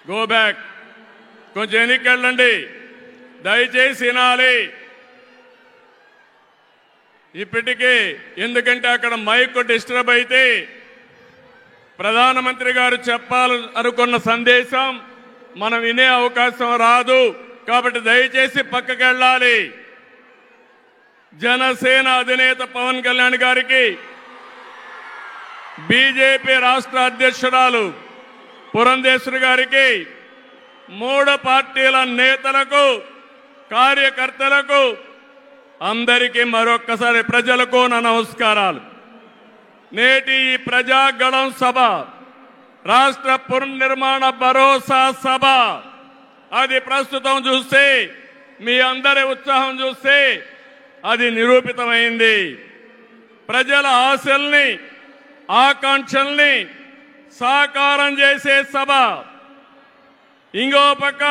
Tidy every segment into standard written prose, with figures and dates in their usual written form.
Go back, కొంచెం ఎన్నికెళ్ళండి, దయచేసి వినాలి. ఇప్పటికీ ఎందుకంటే అక్కడ మైక్ డిస్టర్బ్ అయితే ప్రధానమంత్రి గారు చెప్పాలనుకున్న సందేశం మనం వినే అవకాశం రాదు. కాబట్టి దయచేసి పక్కకి వెళ్ళాలి. జనసేన అధినేత పవన్ కళ్యాణ్ గారికి, బీజేపీ రాష్ట్ర అధ్యక్షురాలు పురంధేశ్వరి గారికి, 3 పార్టీల నేతలకు, కార్యకర్తలకు, అందరికీ మరొక్కసారి ప్రజలకు నా నమస్కారాలు. నేటి ఈ ప్రజాగళం సభ రాష్ట్ర పునర్నిర్మాణ భరోసా సభ. అది ప్రస్తుతం చూస్తే, మీ అందరి ఉత్సాహం చూస్తే అది నిరూపితమైంది. ప్రజల ఆశల్ని, ఆకాంక్షల్ని సాకారం చేసే సభ. ఇంకో పక్క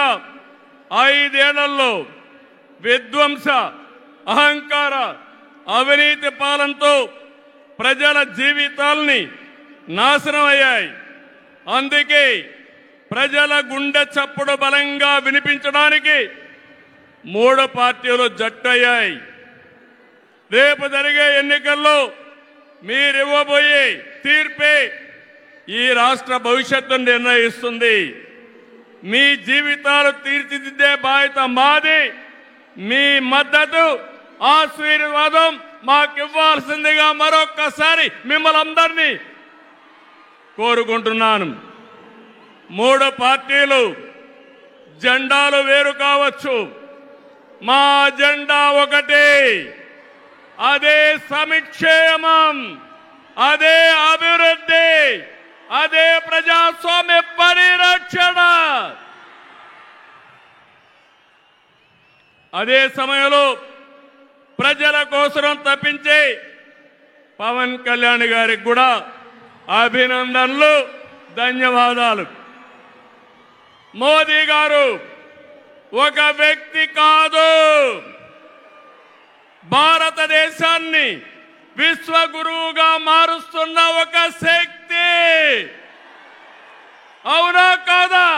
5 ఏళ్లలో విధ్వంస, అహంకార, అవినీతి పాలనతో ప్రజల జీవితాల్ని నాశనం అయ్యాయి. అందుకే ప్రజల గుండె చప్పుడు బలంగా వినిపించడానికి 3 పార్టీలు జట్టయ్యాయి. రేపు జరిగే ఎన్నికల్లో మీరివ్వబోయే తీర్పే ఈ రాష్ట్ర భవిష్యత్తును నిర్ణయిస్తుంది. మీ జీవితాలు తీర్చిదిద్దే బాధ్యత మాది. మీ మద్దతు, ఆశీర్వాదం మాకివ్వాల్సిందిగా మరొక్కసారి మిమ్మల్ని అందరినీ కోరుకుంటున్నాను. 3 పార్టీలు జెండాలు వేరు కావచ్చు, మా జెండా ఒకటే. అదే సంక్షేమం, అదే అభివృద్ధి, అదే ప్రజాస్వామ్య పరిరక్షణ. అదే సమయంలో ప్రజల కోసం తప్పించే పవన్ కళ్యాణ్ గారికి కూడా అభినందనలు, ధన్యవాదాలు. మోదీ గారు ఒక వ్యక్తి కాదు, భారతదేశాన్ని విశ్వగురువుగా మారుస్తున్న ఒక శక్తి. అవునా కాదా?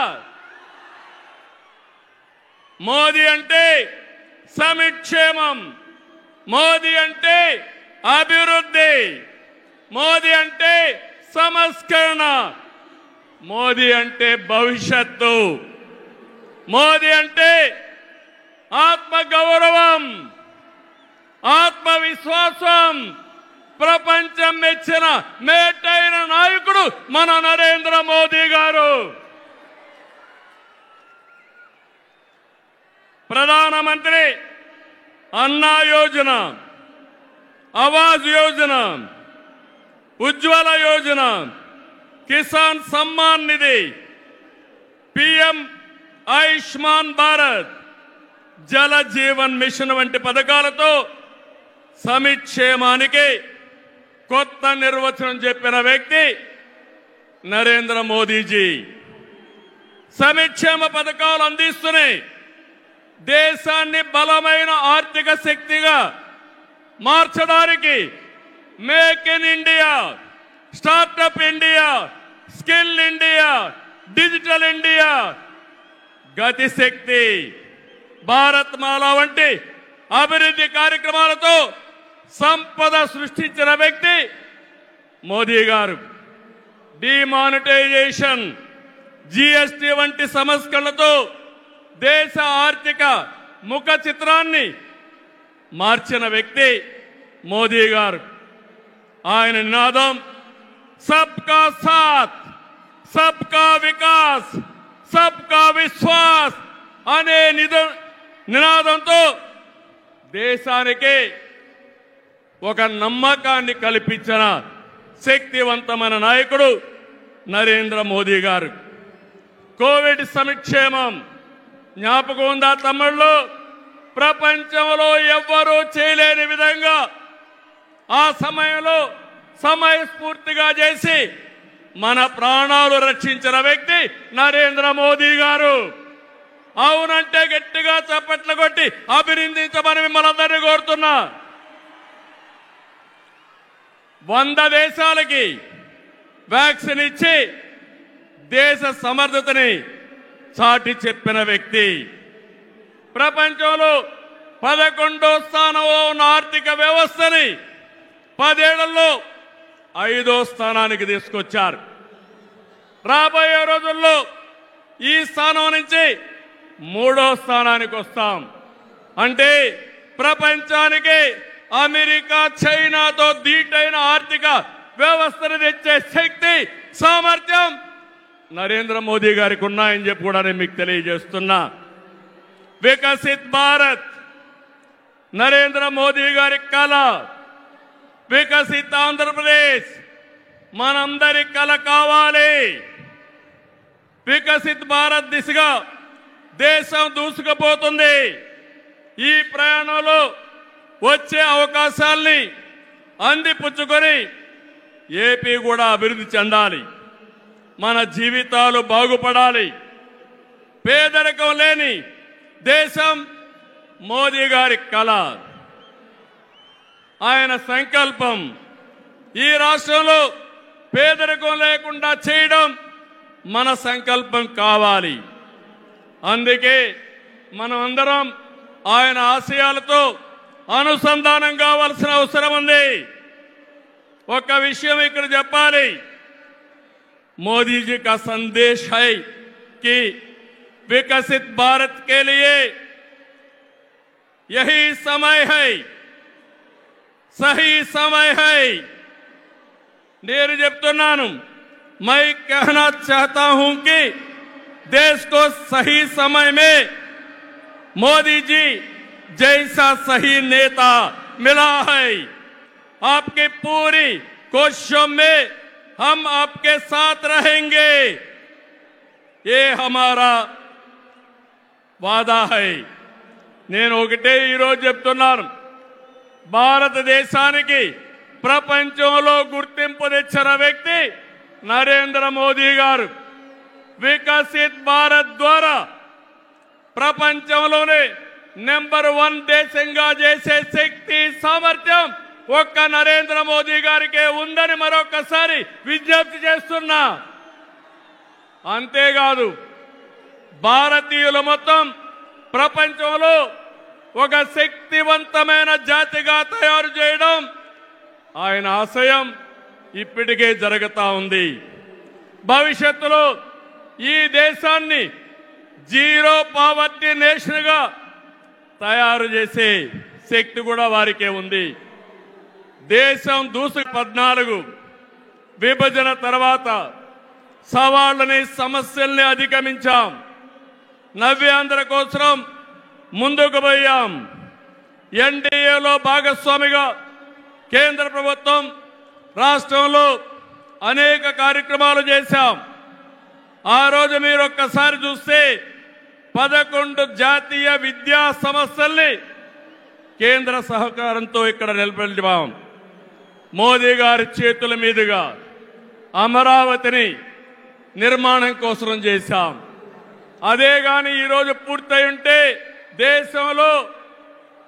మోదీ అంటే సంక్షేమం, మోదీ అంటే అభివృద్ధి, మోదీ అంటే సంస్కరణ, మోదీ అంటే భవిష్యత్తు, మోదీ అంటే ఆత్మగౌరవం, ఆత్మవిశ్వాసం. ప్రపంచం మెచ్చిన మేటైన నాయకుడు మన నరేంద్ర మోదీ గారు. ప్రధానమంత్రి అన్నా యోజన, ఆవాస్ యోజన, ఉజ్వల యోజన, కిసాన్ సమ్మాన్ నిధి, పిఎం ఆయుష్మాన్ భారత్, జల జీవన్ మిషన్ వంటి పథకాలతో సంక్షేమానికి కొత్త నిర్వచనం చెప్పిన వ్యక్తి నరేంద్ర మోదీజీ. సంక్షేమ పథకాలు అందిస్తున్నాయి. దేశాన్ని బలమైన ఆర్థిక శక్తిగా మార్చడానికి make in India, startup India, skill India, digital India, Gatishakti, Bharat Mala వంటి అభివృద్ధి కార్యక్రమాలతో సంపద సృష్టించిన వ్యక్తి మోదీ గారు. డిమానిటైజేషన్, జిఎస్టి వంటి సంస్కరణలతో దేశ ఆర్థిక ముఖ చిత్రాన్ని మార్చిన వ్యక్తి మోదీ గారు. ఆయన నినాదం సబ్కా సాత్, సబ్కా వికాస్, సబ్కా విశ్వాస్ అనే నినాదంతో దేశానికి ఒక నమ్మకాన్ని కల్పించిన శక్తివంతమైన నాయకుడు నరేంద్ర మోదీ గారు. కోవిడ్ సంక్షేమం జ్ఞాపకం ఉందా తమ్ముళ్ళు? ప్రపంచంలో ఎవ్వరూ చేయలేని విధంగా ఆ సమయంలో సమయస్ఫూర్తిగా చేసి మన ప్రాణాలు రక్షించిన వ్యక్తి నరేంద్ర మోదీ గారు. అవునంటే గట్టిగా చప్పట్లు కొట్టి అభినందించమని మిమ్మల్ని అందరినీ కోరుతున్నా. 100 దేశాలకి వ్యాక్సిన్ ఇచ్చి దేశ సమర్థతని చాటి చెప్పిన వ్యక్తి. ప్రపంచంలో 11వ స్థానంలో ఉన్న ఆర్థిక వ్యవస్థని 10 ఏళ్లలో 5వ స్థానానికి తీసుకొచ్చారు. రాబోయే రోజుల్లో ఈ స్థానం నుంచి 3వ స్థానానికి వస్తాం. అంటే ప్రపంచానికి అమెరికా, చైనాతో ధీటైన ఆర్థిక వ్యవస్థను తెచ్చే శక్తి, సామర్థ్యం నరేంద్ర మోదీ గారికి ఉన్నాయని చెప్పి కూడా నేను మీకు తెలియజేస్తున్నా. వికసిత్ భారత్ నరేంద్ర మోదీ గారి కళ, వికసిత్ ఆంధ్రప్రదేశ్ మనందరి కళ కావాలి. వికసిత్ భారత్ దిశగా దేశం దూసుకుపోతుంది. ఈ ప్రయాణంలో వచ్చే అవకాశాల్ని అందిపుచ్చుకొని ఏపీ కూడా అభివృద్ధి చెందాలి. మన జీవితాలు బాగుపడాలి. పేదరికం లేని దేశం మోదీ గారి కళ, ఆయన సంకల్పం. ఈ రాష్ట్రంలో పేదరికం లేకుండా చేయడం మన సంకల్పం కావాలి. అందుకే మనం అందరం ఆయన ఆశయాలతో అనుసంధానం కావాల్సిన అవసరం ఉంది. ఒక విషయం ఇక్కడ చెప్పాలి. मोदी जी का संदेश है कि विकसित भारत के लिए यही समय है, सही समय है. నేను చెప్తున్నాను, मैं कहना चाहता हूं कि देश को सही समय में मोदी जी जैसा सही नेता मिला है. आपकी पूरी कोशिशों में हम आपके साथ रहेंगे, ये हमारा वादा है. నేను ఒకటే ఈరోజు చెప్తున్నాను, భారతదేశానికి ప్రపంచంలో గుర్తింపు తెచ్చిన వ్యక్తి నరేంద్ర మోదీ గారు. వికసిత్ భారత్ ద్వారా ప్రపంచంలోనే నెంబర్ 1 దేశంగా చేసే శక్తి, సామర్థ్యం ఒక్క నరేంద్ర మోదీ గారికే ఉందని మరొకసారి విజ్ఞప్తి చేస్తున్నా. అంతేకాదు, భారతీయులు మొత్తం ప్రపంచంలో ఒక శక్తివంతమైన జాతిగా తయారు చేయడం ఆయన ఆశయం ఇప్పటికే జరుగుతా ఉంది. భవిష్యత్తులో ఈ దేశాన్ని జీరో పావర్టీ నేషన్ గా తయారు చేసే శక్తి కూడా వారికే ఉంది. దేశం 14 విభజన తర్వాత సవాళ్ళని, సమస్యల్ని అధిగమించాం. నవ్యాంధ్ర కోసం ముందుకు పోయాం. ఎన్డీఏలో భాగస్వామిగా కేంద్ర ప్రభుత్వం రాష్ట్రంలో అనేక కార్యక్రమాలు చేశాం. ఆ రోజు మీరు ఒక్కసారి చూస్తే 11 జాతీయ విద్యా సంస్థల్ని కేంద్ర సహకారంతో ఇక్కడ నిలబెట్టాం. మోదీ గారి చేతుల మీదుగా అమరావతిని నిర్మాణం కోసం చేశాం. అదే గాని ఈరోజు పూర్తయి ఉంటే దేశంలో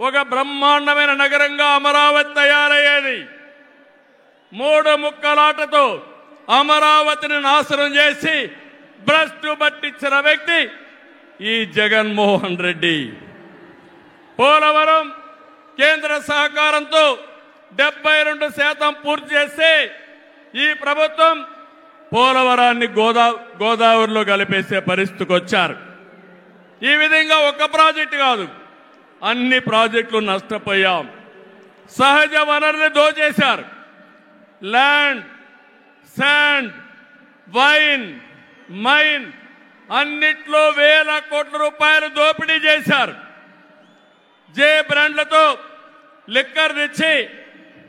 ఒక బ్రహ్మాండమైన నగరంగా అమరావతి తయారయ్యేది. 3 ముక్కలాటతో అమరావతిని నాశనం చేసి భ్రష్టు పట్టించిన వ్యక్తి ఈ జగన్మోహన్ రెడ్డి. పోలవరం కేంద్ర సహకారంతో 72% పూర్తి చేస్తే ఈ ప్రభుత్వం పోలవరాన్ని గోదావరిలో కలిపేసే పరిస్థితికి వచ్చారు. ఈ విధంగా ఒక ప్రాజెక్టు కాదు, అన్ని ప్రాజెక్టులు నష్టపోయాం. సహజ వనరులు దోచేశారు. ల్యాండ్, శాండ్, వైన్, మైన్ అన్నిట్లో వేల కోట్ల రూపాయలు దోపిడీ చేశారు. జే బ్రాండ్లతో లిక్కర్ తెచ్చి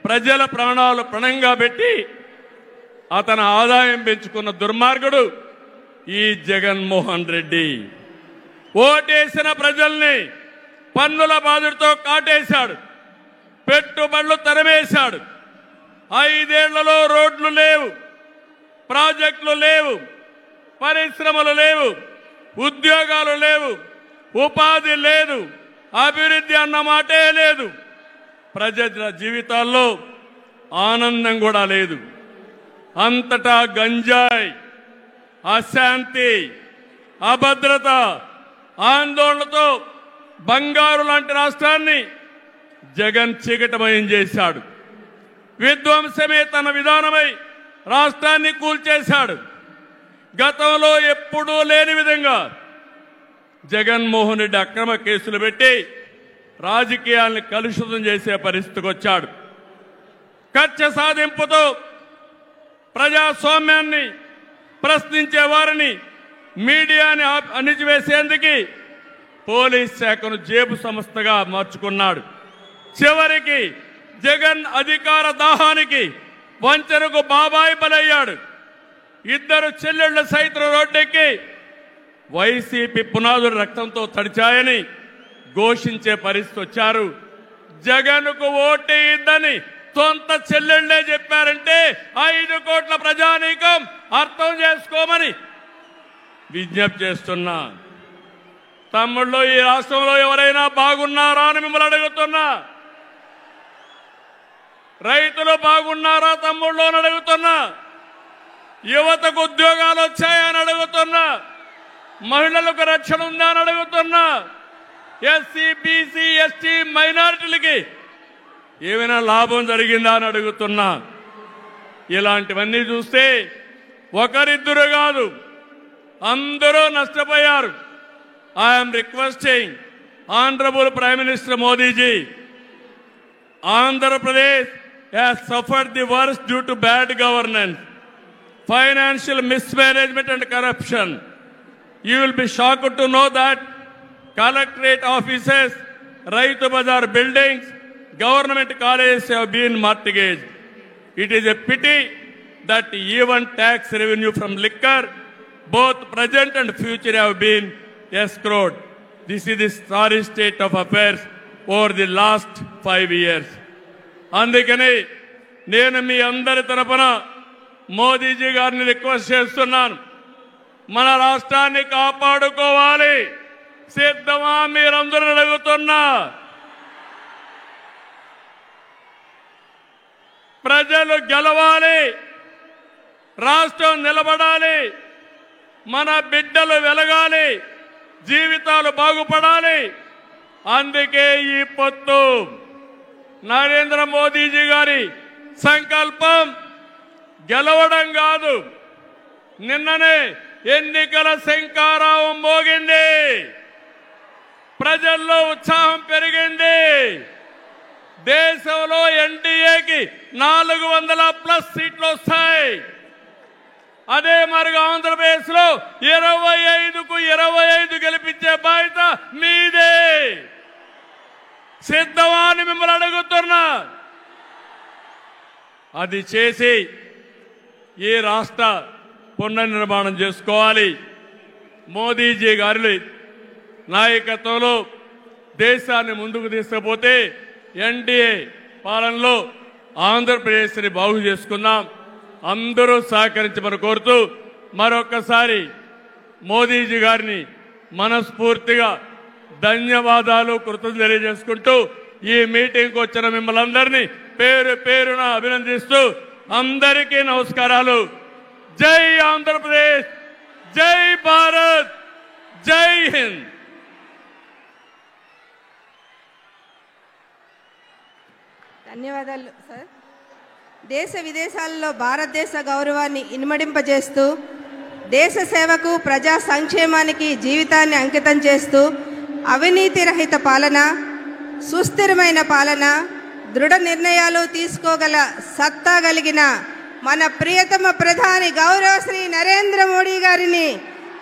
ప్రజల ప్రాణాలు పణంగా పెట్టి అతని ఆదాయం పెంచుకున్న దుర్మార్గుడు ఈ జగన్మోహన్ రెడ్డి. ఓటేసిన ప్రజల్ని పన్నుల బాధతో కాటేశాడు. పెట్టుబడులు తరిమేశాడు. 5 ఏళ్లలో రోడ్లు లేవు, ప్రాజెక్టులు లేవు, పరిశ్రమలు లేవు, ఉద్యోగాలు లేవు, ఉపాధి లేదు, అభివృద్ధి అన్న మాటే లేదు. ప్రజల జీవితాల్లో ఆనందం కూడా లేదు. అంతటా గంజాయి, అశాంతి, అభద్రత, ఆందోళనతో బంగారు లాంటి రాష్ట్రాన్ని జగన్ చీకటమయం చేశాడు. విధ్వంసమే తన విధానమై రాష్ట్రాన్ని కూల్చేశాడు. గతంలో ఎప్పుడూ లేని విధంగా జగన్మోహన్ రెడ్డి అక్రమ కేసులు పెట్టి రాజకీయాలను కలుషితం చేసే పరిస్థితికి వచ్చాడు. కక్ష సాధింపుతో ప్రజాస్వామ్యాన్ని ప్రశ్నించే వారిని, మీడియాని అణిచివేసేందుకు పోలీస్ శాఖను జేబు సంస్థగా మార్చుకున్నాడు. చివరికి జగన్ అధికార దాహానికి వంచనకు బాబాయి బలయ్యాడు. ఇద్దరు చెల్లెళ్ల సైతం రోడ్డెక్కి వైసీపీ పునాదులు రక్తంతో తడిచాయని ఘోషించే పరిస్థితి వచ్చారు. జగన్కు ఓటేయద్దని సొంత చెల్లెళ్లే చెప్పారంటే 5 కోట్ల ప్రజానీకం అర్థం చేసుకోమని విజ్ఞప్తి చేస్తున్నా. తమ్ముళ్ళు, ఈ రాష్ట్రంలో ఎవరైనా బాగున్నారా అని మిమ్మల్ని అడుగుతున్నా. రైతులు బాగున్నారా తమ్ముళ్ళు అని అడుగుతున్నా. యువతకు ఉద్యోగాలు వచ్చాయని అడుగుతున్నా. మహిళలకు రక్షణ ఉందా అని అడుగుతున్నా. ఎస్సీ, బీసీ, ఎస్టీ, మైనారిటీలకి ఏమైనా లాభం జరిగిందా అని అడుగుతున్నా. ఇలాంటివన్నీ చూస్తే ఒకరిద్దరు కాదు, అందరూ నష్టపోయారు. I'm requesting honourable prime minister Modiji, Andhra Pradesh has suffered the worst due to bad governance, financial mismanagement and corruption. You will be shocked to know that collectorate offices, Raitu Bazar buildings, government colleges have been mortgaged. It is a pity that even tax revenue from liquor, both present and future, have been escrowed. This is the sorry state of affairs over the last 5 years. అందుకని నేను మీ అందరి తరపున మోదీజీ గారిని request చేస్తున్నాను. మన రాష్ట్రాన్ని కాపాడుకోవాలి. సిద్ధమా మీరందరూ అడుగుతున్నా. ప్రజలు గెలవాలి, రాష్ట్రం నిలబడాలి, మన బిడ్డలు వెలగాలి, జీవితాలు బాగుపడాలి. అందుకే ఈ పొత్తు. నరేంద్ర మోదీజీ గారి సంకల్పం గెలవడం కాదు. నిన్ననే ఎన్నికల శంఖారావం మోగింది. ప్రజల్లో ఉత్సాహం పెరిగింది. దేశంలో ఎన్డీఏకి 400+ సీట్లు వస్తాయి. అదే మరిగా ఆంధ్రప్రదేశ్ లో 25కు 25 గెలిపించే బాధ్యత మీదే. సిద్ధమా అని మిమ్మల్ని అడుగుతున్నా. అది చేసి ఈ రాష్ట్ర పునర్నిర్మాణం చేసుకోవాలి. మోదీజీ గారి నాయకత్వంలో దేశాన్ని ముందుకు తీసుకుపోతే ఎన్డీఏ పాలనలో ఆంధ్రప్రదేశ్ని బాగు చేసుకుందాం. అందరూ సహకరించమని కోరుతూ మరొకసారి మోదీజీ గారిని మనస్ఫూర్తిగా ధన్యవాదాలు, కృతజ్ఞతలు తెలియజేసుకుంటూ ఈ మీటింగ్కి వచ్చిన మిమ్మల్ని అందరినీ పేరు పేరున అభినందిస్తూ అందరికీ నమస్కారాలు. జై ఆంధ్రప్రదేశ్, జై భారత్, జై హింద్. ధన్యవాదాలు సార్. దేశ విదేశాలలో భారతదేశ గౌరవాన్ని ఇనుమడింపజేస్తూ దేశ సేవకు, ప్రజా సంక్షేమానికి జీవితాన్ని అంకితం చేస్తూ అవినీతి రహిత పాలన, సుస్థిరమైన పాలన, దృఢ నిర్ణయాలు తీసుకోగల సత్తా కలిగిన మన ప్రియతమ ప్రధాని గౌరవ శ్రీ నరేంద్ర మోడీ గారిని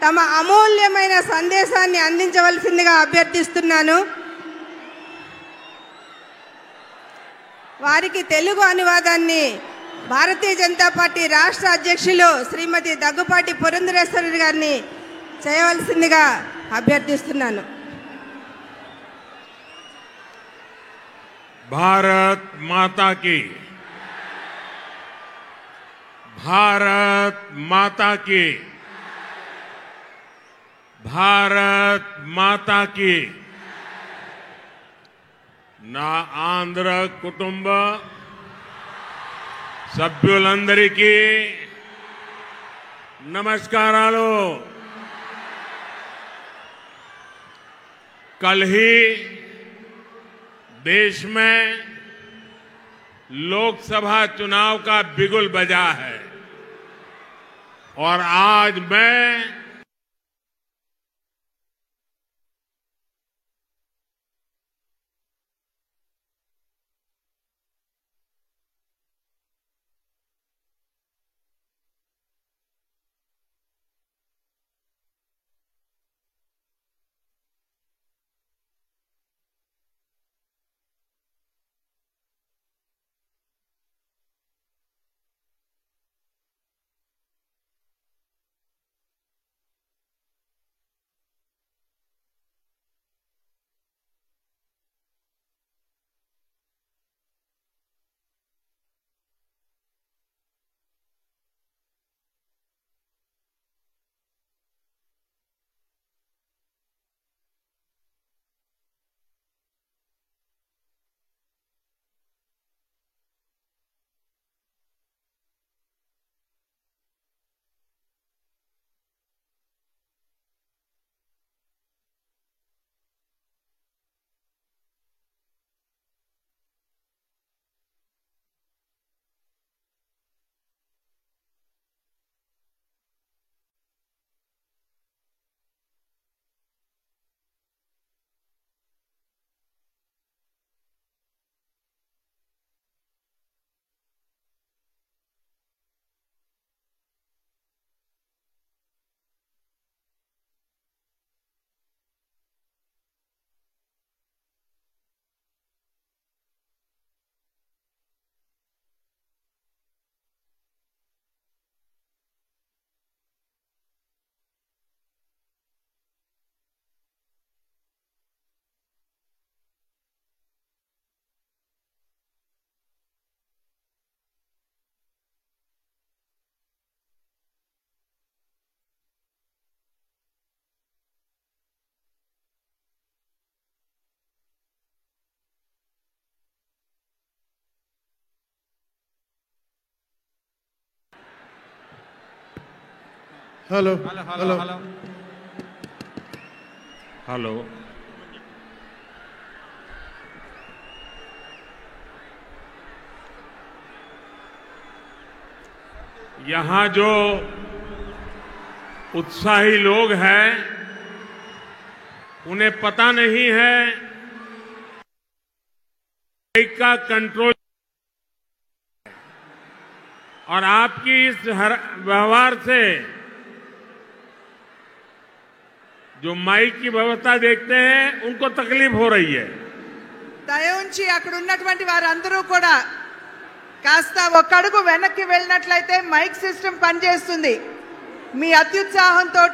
తమ అమూల్యమైన సందేశాన్ని అందించవలసిందిగా అభ్యర్థిస్తున్నాను. వారికి తెలుగు అనువాదాన్ని భారతీయ జనతా పార్టీ రాష్ట్ర అధ్యక్షులు శ్రీమతి దగ్గుపాటి పురంధరేశ్వరి గారిని చేయవలసిందిగా అభ్యర్థిస్తున్నాను. भारत माता की, भारत माता की, भारत माता की. నా ఆంధ్ర కుటుంబ సభ్యులందరికీ నమస్కారాలు. कल ही देश में लोकसभा चुनाव का बिगुल बजा है और आज मैं हेलो हेलो यहां जो उत्साही लोग हैं उन्हें पता नहीं है का कंट्रोल और आपकी इस व्यवहार से जो माइक की व्यवस्था देखते हैं उनको तकलीफ हो रही है। దయవుంచి అక్కడ ఉన్నటువంటి వారందరూ కూడా కాస్త ఒక అడుగు వెనక్కి వెళ్ళినట్లయితే మైక్ సిస్టమ్ పనిచేస్తుంది. మీ అత్యుత్సాహంతో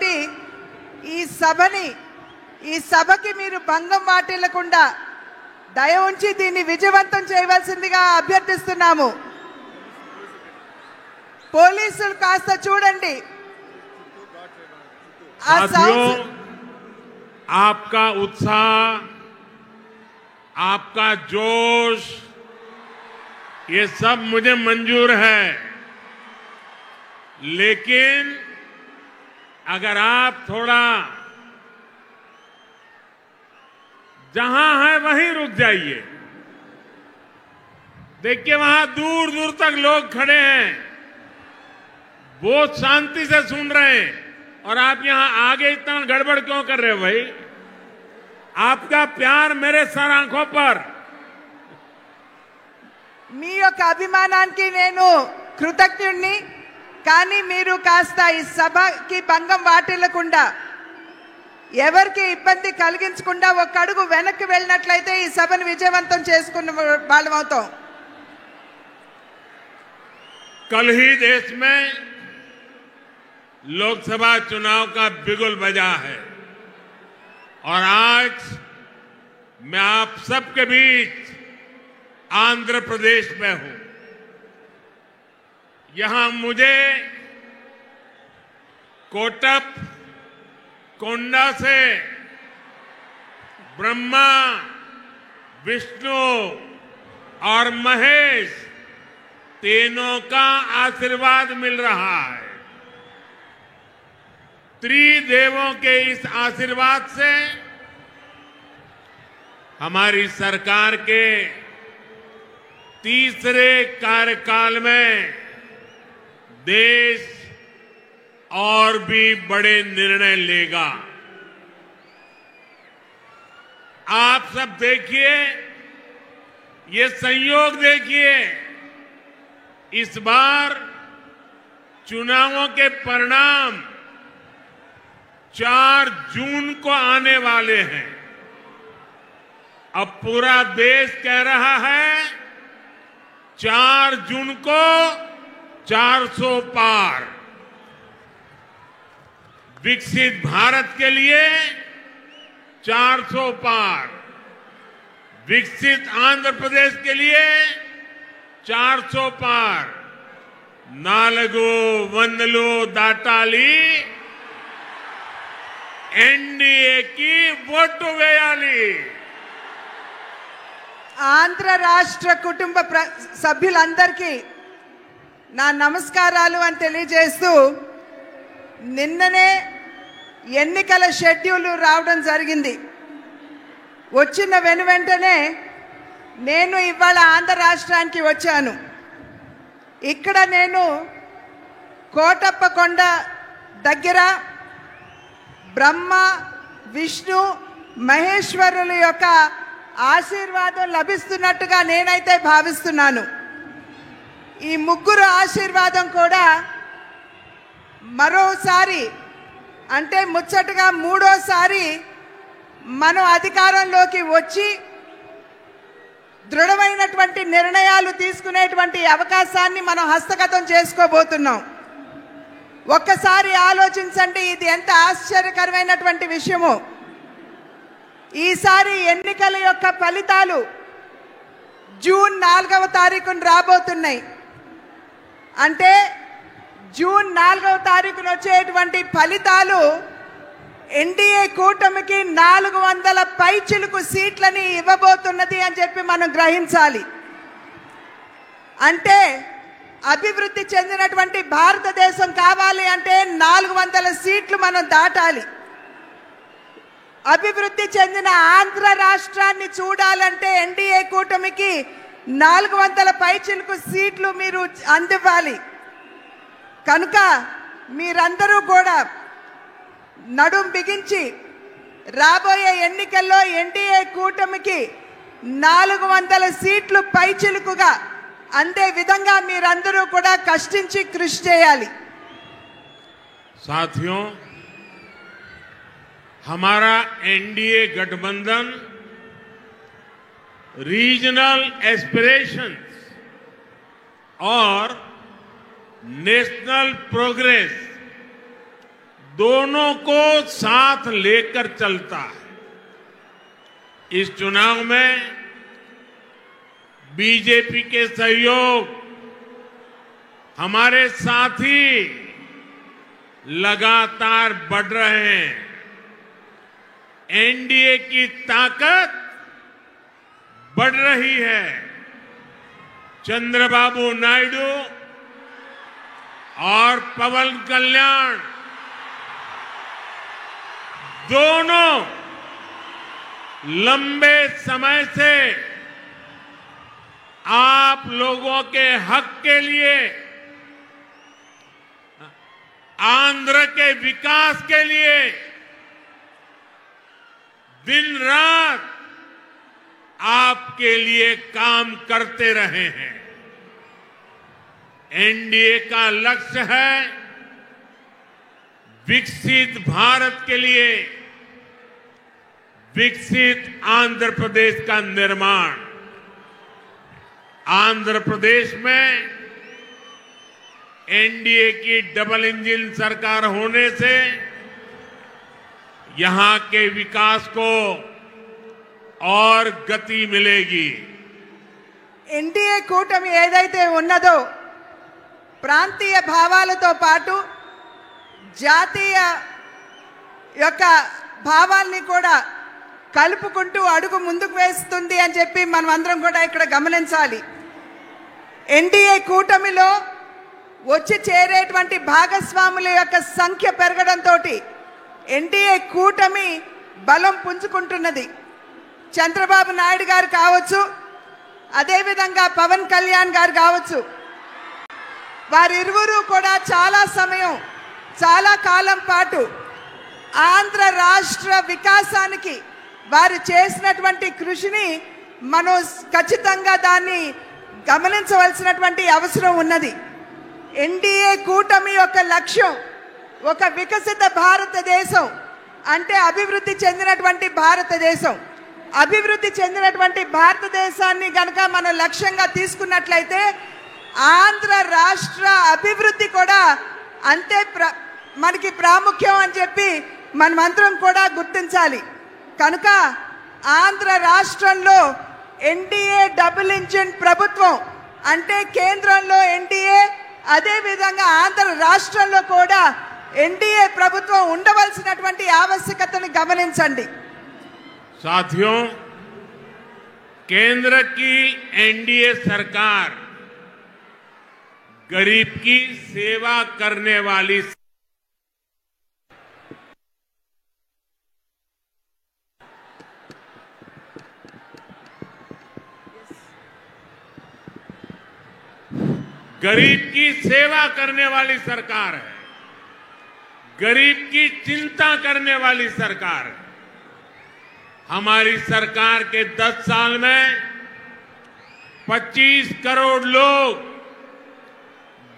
ఈ సభకి మీరు భంగం వాటిల్లకుండా దయవుంచి దీన్ని విజయవంతం చేయవలసిందిగా అభ్యర్థిస్తున్నాము. పోలీసులు కాస్త చూడండి. आपका उत्साह, आपका जोश, ये सब मुझे मंजूर है, लेकिन अगर आप थोड़ा जहां है वहीं रुक जाइए. देखिए वहां दूर दूर तक लोग खड़े हैं, बहुत शांति से सुन रहे हैं और आप यहां आगे इतना गड़बड़ क्यों कर रहे हो भाई? आपका प्यार मेरे सर आंखों पर. మీ యొక్క అభిమానానికి నేను కృతజ్ఞుడిని. కానీ మీరు కాస్త ఈ సభకి భంగం వాటిల్లకుండా ఎవరికి ఇబ్బంది కలిగించకుండా ఒక అడుగు వెనక్కి వెళ్ళినట్లయితే ఈ సభను విజయవంతం చేసుకున్న వాళ్ళం అవుతాం. कल ही देश में लोकसभा चुनाव का बिगुल बजा है और आज मैं आप सबके बीच आंध्र प्रदेश में हूं. यहां मुझे कोटप कोंडा से ब्रह्मा, विष्णु और महेश तीनों का आशीर्वाद मिल रहा है. त्रिदेवों के इस आशीर्वाद से हमारी सरकार के तीसरे कार्यकाल में देश और भी बड़े निर्णय लेगा। आप सब देखिए, ये संयोग देखिए, इस बार चुनावों के परिणाम 4 जून को आने वाले हैं। अब पूरा देश कह रहा है 4 जून को 400 पार। विकसित भारत के लिए 400 पार, विकसित आंध्र प्रदेश के लिए 400 पार। नालगो वंदलो दाटाली एनडीए की ఓటు వేయాలి। ఆంధ్ర రాష్ట్ర కుటుంబ సభ్యులందరికీ నా నమస్కారాలు అని తెలియజేస్తూ, నిన్ననే ఎన్నికల షెడ్యూల్ రావడం జరిగింది. వచ్చిన వెంటనే నేను ఇవాళ ఆంధ్ర రాష్ట్రానికి వచ్చాను. ఇక్కడ నేను కోటప్పకొండ దగ్గర బ్రహ్మ విష్ణు మహేశ్వరుల యొక్క ఆశీర్వాదం లభిస్తున్నట్టుగా నేనైతే భావిస్తున్నాను. ఈ ముగ్గురు ఆశీర్వాదం కూడా మరోసారి, అంటే ముచ్చటగా మూడోసారి మనం అధికారంలోకి వచ్చి దృఢమైనటువంటి నిర్ణయాలు తీసుకునేటువంటి అవకాశాన్ని మనం హస్తగతం చేసుకోబోతున్నాం. ఒక్కసారి ఆలోచించండి, ఇది ఎంత ఆశ్చర్యకరమైనటువంటి విషయమో. ఈసారి ఎన్నికల యొక్క ఫలితాలు జూన్ 4వ తారీఖున రాబోతున్నాయి. అంటే జూన్ 4వ తారీఖున వచ్చేటువంటి ఫలితాలు ఎన్డీఏ కూటమికి 400 పైచిలుకు సీట్లని ఇవ్వబోతున్నది అని చెప్పి మనం గ్రహించాలి. అంటే అభివృద్ధి చెందినటువంటి భారతదేశం కావాలి అంటే 400 సీట్లు మనం దాటాలి. అభివృద్ధి చెందిన ఆంధ్ర రాష్ట్రాన్ని చూడాలంటే ఎన్డీఏ కూటమికి 400 పైచిలుకు సీట్లు మీరు అందివ్వాలి. కనుక మీరందరూ కూడా నడుం బిగించి రాబోయే ఎన్నికల్లో ఎన్డీఏ కూటమికి 400 సీట్లు పైచిలుకుగా అందే విధంగా మీరందరూ కూడా కష్టించి కృషి చేయాలి. साथियों, हमारा एनडीए गठबंधन रीजनल एस्पिरेशंस और नेशनल प्रोग्रेस दोनों को साथ लेकर चलता है। इस चुनाव में बीजेपी के सहयोग हमारे साथी लगातार बढ़ रहे हैं। एनडीए की ताकत बढ़ रही है। चंद्रबाबू नायडू और पवन कल्याण दोनों लंबे समय से आप लोगों के हक के लिए, आंध्र के विकास के लिए दिन रात आपके लिए काम करते रहे हैं। एनडीए का लक्ष्य है विकसित भारत के लिए विकसित आंध्र प्रदेश का निर्माण। आंध्र प्रदेश में एनडीए की डबल इंजन सरकार होने से यहां के विकास को और गति मिलेगी। ఎన్డీఏ కూటమి ఏదైతే ఉన్నదో ప్రాంతీయ భావాలతో పాటు జాతీయ యొక్క భావాల్ని కూడా కలుపుకుంటూ అడుగు ముందుకు వేస్తుంది అని చెప్పి మనం అందరం కూడా ఇక్కడ గమనించాలి. ఎన్డీఏ కూటమిలో వచ్చి చేరేటువంటి భాగస్వాముల యొక్క సంఖ్య పెరగడంతో ఎన్డీఏ కూటమి బలం పుంజుకుంటున్నది. చంద్రబాబు నాయుడు గారు కావచ్చు, అదేవిధంగా పవన్ కళ్యాణ్ గారు కావచ్చు, వారిరువురు కూడా చాలా సమయం, చాలా కాలం పాటు ఆంధ్ర రాష్ట్ర వికాసానికి వారు చేసినటువంటి కృషిని మనం ఖచ్చితంగా దాన్ని గమనించవలసినటువంటి అవసరం ఉన్నది. ఎన్డీఏ కూటమి యొక్క లక్ష్యం ఒక వికసిత భారతదేశం, అంటే అభివృద్ధి చెందినటువంటి భారతదేశం. అభివృద్ధి చెందినటువంటి భారతదేశాన్ని గనక మనం లక్ష్యంగా తీసుకున్నట్లయితే ఆంధ్ర రాష్ట్ర అభివృద్ధి కూడా అంతే మనకి ప్రాముఖ్యం అని చెప్పి మనమందరం కూడా గుర్తించాలి. కనుక ఆంధ్ర రాష్ట్రంలో ఎన్డీఏ డబుల్ ఇంజిన్ ప్రభుత్వం, అంటే కేంద్రంలో ఎన్డీఏ, అదేవిధంగా ఆంధ్ర రాష్ట్రంలో కూడా ఎన్డీఏ ప్రభుత్వం ఉండవలసినటువంటి ఆవశ్యకతను గమనించండి. साथियों, केंद्र की एनडीए सरकार गरीब की सेवा करने वाली गरीब की सेवा करने वाली सरकार है, गरीब की चिंता करने वाली सरकार है। हमारी सरकार के 10 साल में 25 करोड़ लोग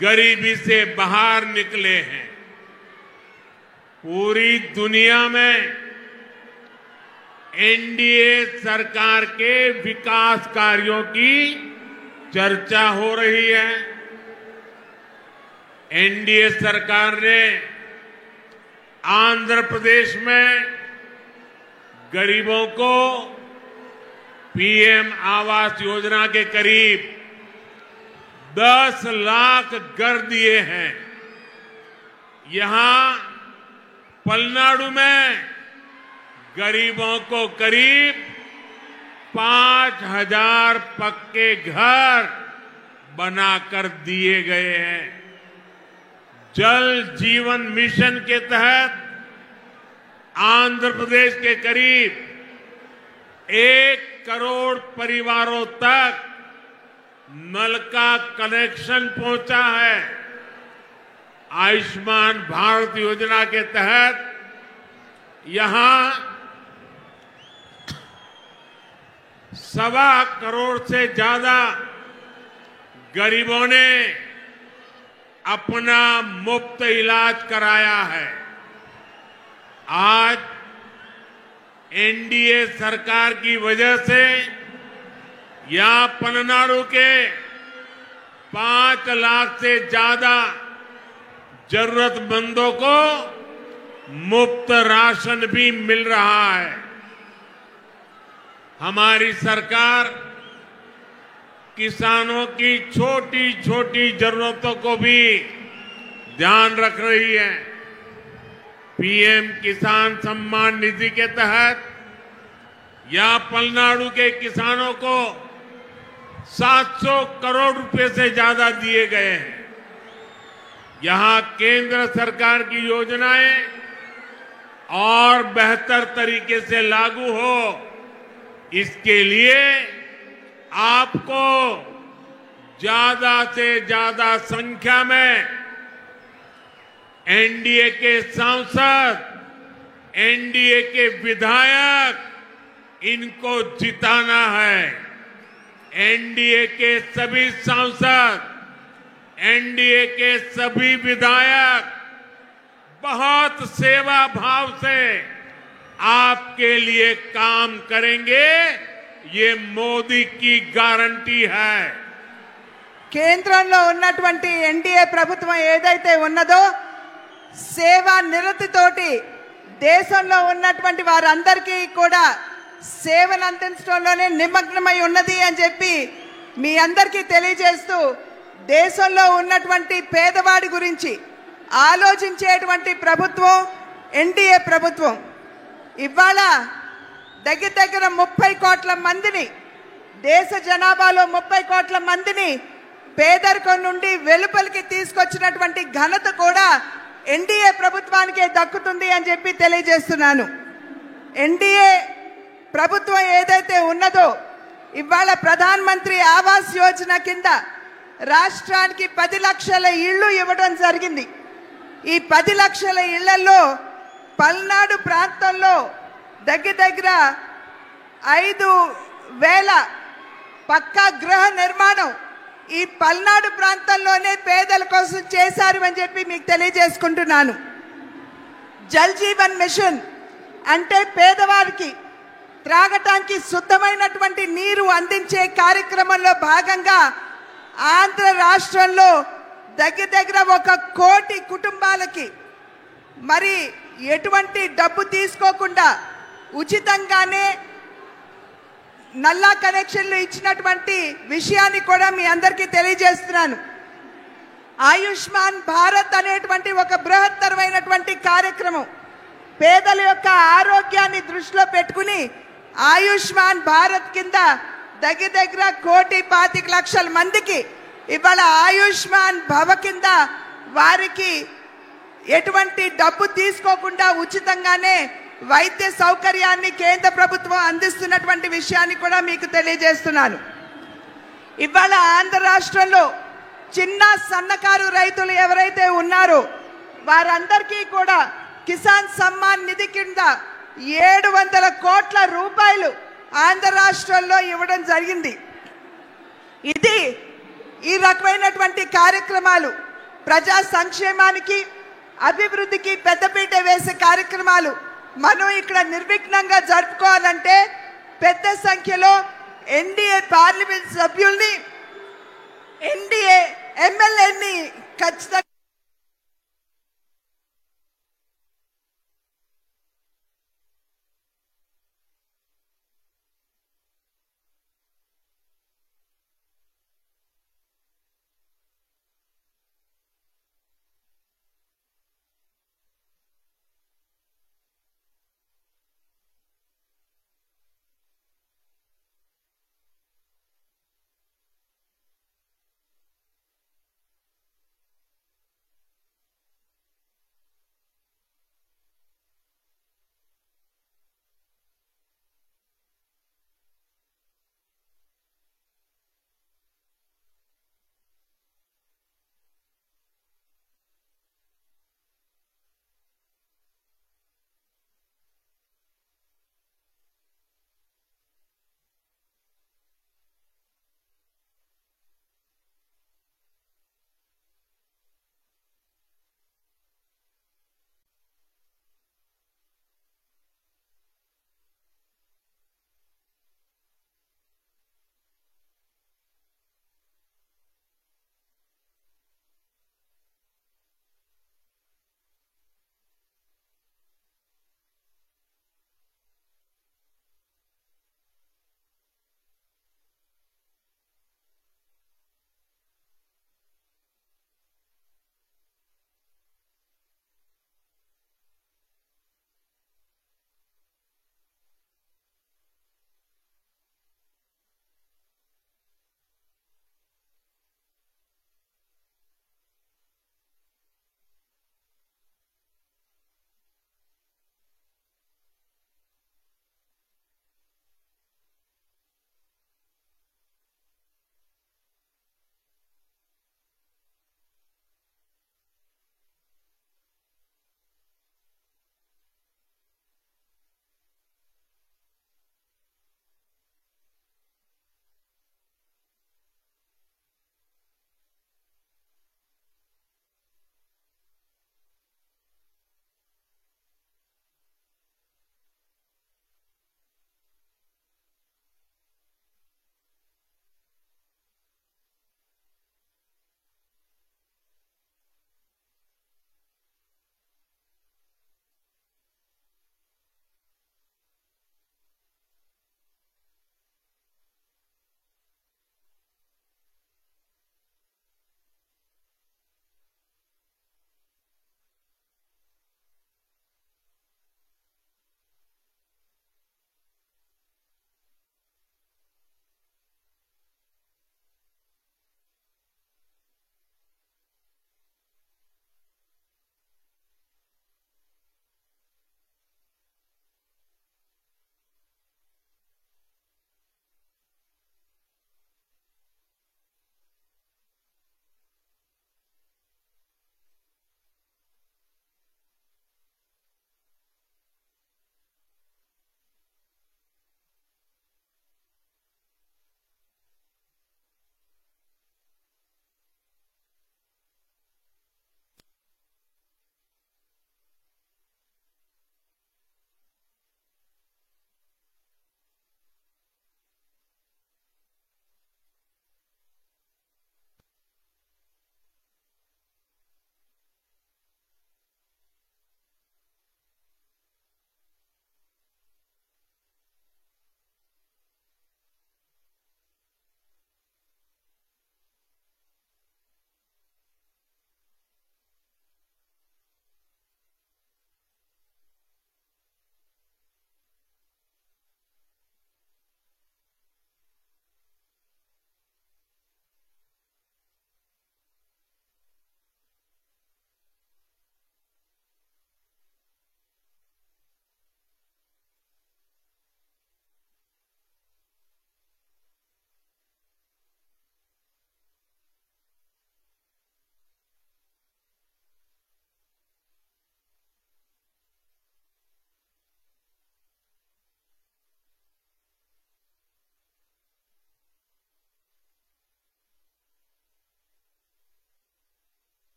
गरीबी से बाहर निकले हैं। पूरी दुनिया में एनडीए सरकार के विकास कार्यों की चर्चा हो रही है। एनडीए सरकार ने आंध्र प्रदेश में गरीबों को पीएम आवास योजना के करीब 10 लाख घर दिए हैं। यहां पलनाडु में गरीबों को करीब 5,000 पक्के घर बनाकर दिए गए हैं। जल जीवन मिशन के तहत आंध्र प्रदेश के करीब 1 करोड़ परिवारों तक नल का कनेक्शन पहुंचा है। आयुष्मान भारत योजना के तहत यहां 1.25 करोड़ से ज्यादा गरीबों ने अपना मुफ्त इलाज कराया है। आज एनडीए सरकार की वजह से यहां पलनाडु के 5 लाख से ज्यादा जरूरतमंदों को मुफ्त राशन भी मिल रहा है। हमारी सरकार किसानों की छोटी छोटी जरूरतों को भी ध्यान रख रही है। पीएम किसान सम्मान निधि के तहत यहां पलनाडु के किसानों को 700 करोड़ रुपए से ज्यादा दिए गए हैं। यहां केंद्र सरकार की योजनाएं और बेहतर तरीके से लागू हो, इसके लिए आपको ज्यादा से ज्यादा संख्या में एनडीए के सांसद, एनडीए के विधायक, इनको जिताना है। एनडीए के सभी सांसद, एनडीए के सभी विधायक बहुत सेवा भाव से आपके लिए काम करेंगे, ये मोदी की गारंटी है। కేంద్రంలో ఉన్నటువంటి ఎన్డీఏ ప్రభుత్వం ఏదైతే ఉన్నదో సేవా నిరతితోటి దేశంలో ఉన్నటువంటి వారందరికీ కూడా సేవను అందించడంలోనే నిమగ్నమై ఉన్నది అని చెప్పి మీ అందరికీ తెలియజేస్తూ, దేశంలో ఉన్నటువంటి పేదవాడి గురించి ఆలోచించేటువంటి ప్రభుత్వం ఎన్డీఏ ప్రభుత్వం. ఇవాళ దగ్గర 30 కోట్ల మందిని, దేశ జనాభాలో 30 కోట్ల మందిని పేదరికం నుండి వెలుపలికి తీసుకొచ్చినటువంటి ఘనత కూడా ఎన్డీఏ ప్రభుత్వానికే దక్కుతుంది అని చెప్పి తెలియజేస్తున్నాను. ఎన్డీఏ ప్రభుత్వం ఏదైతే ఉన్నదో ఇవాళ ప్రధాన మంత్రి ఆవాస్ యోజన కింద రాష్ట్రానికి 10 లక్షల ఇళ్ళు ఇవ్వడం జరిగింది. ఈ 10 లక్షల ఇళ్లలో పల్నాడు ప్రాంతంలో దగ్గర 5,000 పక్కా గృహ నిర్మాణం ఈ పల్నాడు ప్రాంతంలోనే పేదల కోసం చేశారు అని చెప్పి మీకు తెలియజేసుకుంటున్నాను. జల్ జీవన్ మిషన్ అంటే పేదవారికి త్రాగటానికి శుద్ధమైనటువంటి నీరు అందించే కార్యక్రమంలో భాగంగా ఆంధ్ర రాష్ట్రంలో దగ్గర 1 కోటి కుటుంబాలకి మరి ఎటువంటి డబ్బు తీసుకోకుండా ఉచితంగానే నల్లా కనెక్షన్లు ఇచ్చినటువంటి విషయాన్ని కూడా మీ అందరికీ తెలియజేస్తున్నాను. ఆయుష్మాన్ భారత్ అనేటువంటి ఒక బృహత్తరమైనటువంటి కార్యక్రమం పేదల యొక్క ఆరోగ్యాన్ని దృష్టిలో పెట్టుకుని ఆయుష్మాన్ భారత్ కింద దగ్గర 1,25,00,000 మందికి ఇవాళ ఆయుష్మాన్ భవ కింద వారికి ఎటువంటి డబ్బు తీసుకోకుండా ఉచితంగానే వైద్య సౌకర్యాన్ని కేంద్ర ప్రభుత్వం అందిస్తున్నటువంటి విషయాన్ని కూడా మీకు తెలియజేస్తున్నాను. ఇవాళ ఆంధ్ర రాష్ట్రంలో చిన్న సన్నకారు రైతులు ఎవరైతే ఉన్నారో వారందరికీ కూడా కిసాన్ సమ్మాన్ నిధి కింద 700 కోట్ల రూపాయలు ఆంధ్ర రాష్ట్రంలో ఇవ్వడం జరిగింది. ఇది ఈ రకమైనటువంటి కార్యక్రమాలు ప్రజా సంక్షేమానికి అభివృద్ధికి పెద్దపీట వేసే కార్యక్రమాలు మనం ఇక్కడ నిర్విఘ్నంగా జరుపుకోవాలంటే పెద్ద సంఖ్యలో ఎన్డీఏ పార్లమెంట్ సభ్యుల్ని ఎన్డీఏ ఎమ్మెల్యేని ఖచ్చితంగా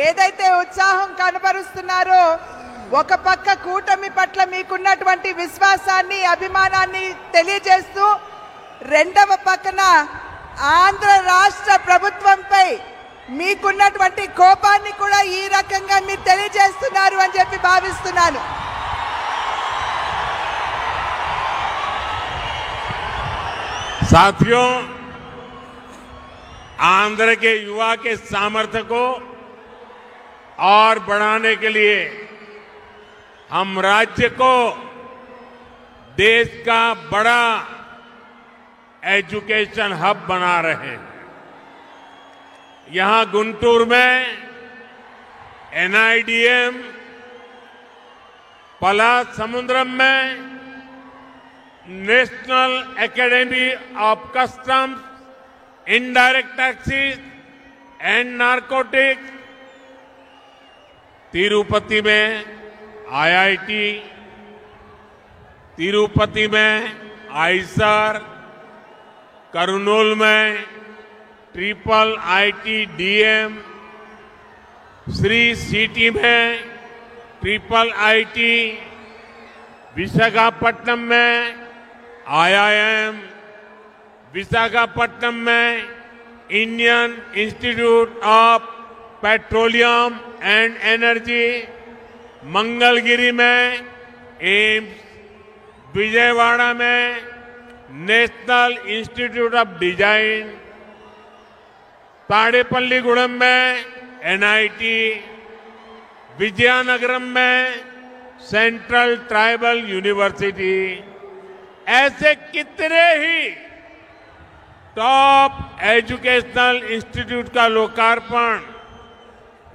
ఏదైతే ఉత్సాహం కనబరుస్తున్నారో, ఒక పక్క కూటమి పట్ల మీకున్నటువంటి విశ్వాసాన్ని, అభిమానాన్ని తెలియజేస్తూ, రెండవ పక్కన ఆంధ్ర రాష్ట్ర ప్రభుత్వంపై మీకున్నటువంటి కోపాన్ని కూడా ఈ రకంగా మీరు తెలియజేస్తున్నారు అని చెప్పి భావిస్తున్నాను. साथियों, आंध्र के युवा के सामर्थ्य को और बढ़ाने के लिए हम राज्य को देश का बड़ा एजुकेशन हब बना रहे हैं। यहां गुंटूर में NIDM, पलासमुद्रम में national academy of customs, indirect taxes and narcotics, Tirupati में IIT, तिरुपति में आईसर, करनूल में IIT-DM, श्री सिटी में IIT, विशाखापट्टनम में IIM, विशाखापट्टनम में Indian institute of petroleum and energy, Mangalagiri में एम्स, विजयवाड़ा में national institute of design, Tadepalligudem में NIT, विजयनगरम में सेंट्रल ट्राइबल यूनिवर्सिटी, ऐसे कितने ही टॉप एजुकेशनल इंस्टीट्यूट का लोकार्पण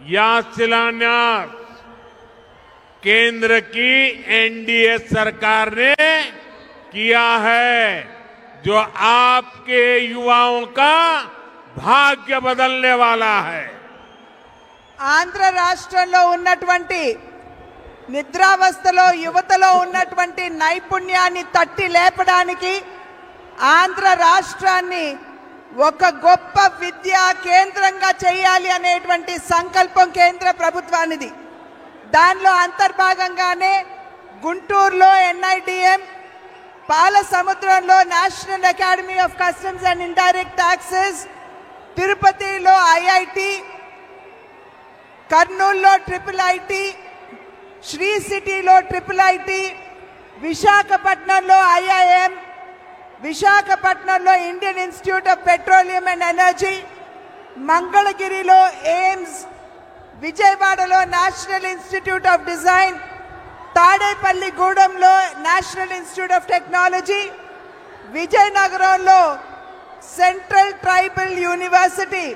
या शिलान्यास केंद्र की NDA सरकार ने किया है, जो आपके युवाओं का भाग्य बदलने वाला है। ఆంధ్ర రాష్ట్రంలో ఉన్నటువంటి నిద్రావస్థలో యువతలో ఉన్నటువంటి నైపుణ్యాన్ని తట్టి లేపడానికి, ఆంధ్ర రాష్ట్రాన్ని ఒక గొప్ప విద్యా కేంద్రంగా చేయాలి అనేటువంటి సంకల్పం కేంద్ర ప్రభుత్వానిది. దానిలో అంతర్భాగంగానే గుంటూరులో NIDM, పాలసముద్రంలో national academy of customs and indirect taxes, తిరుపతిలో IIT, కర్నూలులో IIIT, శ్రీ సిటీలో IIIT, విశాఖపట్నంలో IIM, విశాఖపట్నంలో Indian institute of petroleum and energy, మంగళగిరిలో ఎయిమ్స్, విజయవాడలో నేషనల్ ఇన్స్టిట్యూట్ ఆఫ్ డిజైన్, తాడేపల్లిగూడెంలో నేషనల్ ఇన్స్టిట్యూట్ ఆఫ్ టెక్నాలజీ, విజయనగరంలో సెంట్రల్ ట్రైబల్ యూనివర్సిటీ,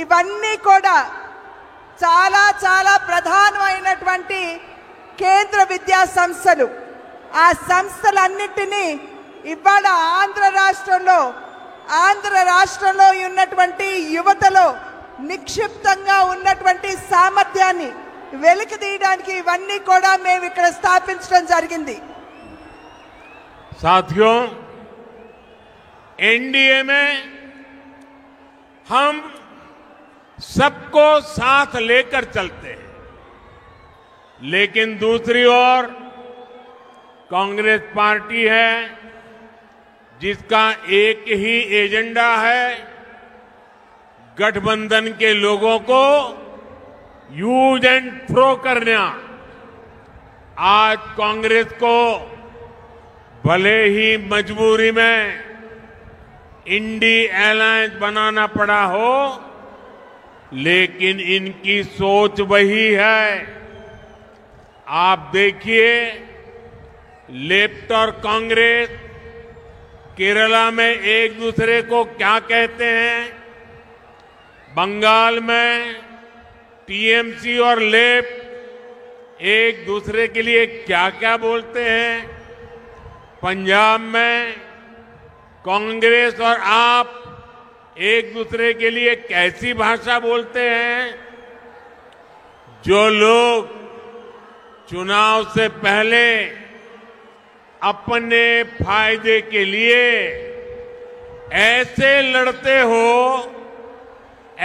ఇవన్నీ కూడా చాలా చాలా ప్రధానమైనటువంటి కేంద్ర విద్యా సంస్థలు. ఆ సంస్థలన్నిటినీ ఇవాళ ఆంధ్ర రాష్ట్రంలో ఉన్నటువంటి యువతలో నిక్షిప్తంగా ఉన్నటువంటి సామర్థ్యాన్ని వెలికి తీయడానికి ఇవన్నీ కూడా మేము ఇక్కడ స్థాపించడం జరిగింది. साथियों, NDA में हम सबको साथ लेकर चलते हैं, लेकिन दूसरी ओर कांग्रेस पार्टी है जिसका एक ही एजेंडा है, गठबंधन के लोगों को यूज एंड थ्रो करना। आज कांग्रेस को भले ही मजबूरी में इंडी अलायंस बनाना पड़ा हो, लेकिन इनकी सोच वही है। आप देखिए, लेफ्ट और कांग्रेस केरला में एक दूसरे को क्या कहते हैं, बंगाल में TMC और लेफ्ट एक दूसरे के लिए क्या क्या बोलते हैं, पंजाब में कांग्रेस और आप एक दूसरे के लिए कैसी भाषा बोलते हैं। जो लोग चुनाव से पहले अपने फायदे के लिए ऐसे लड़ते हो,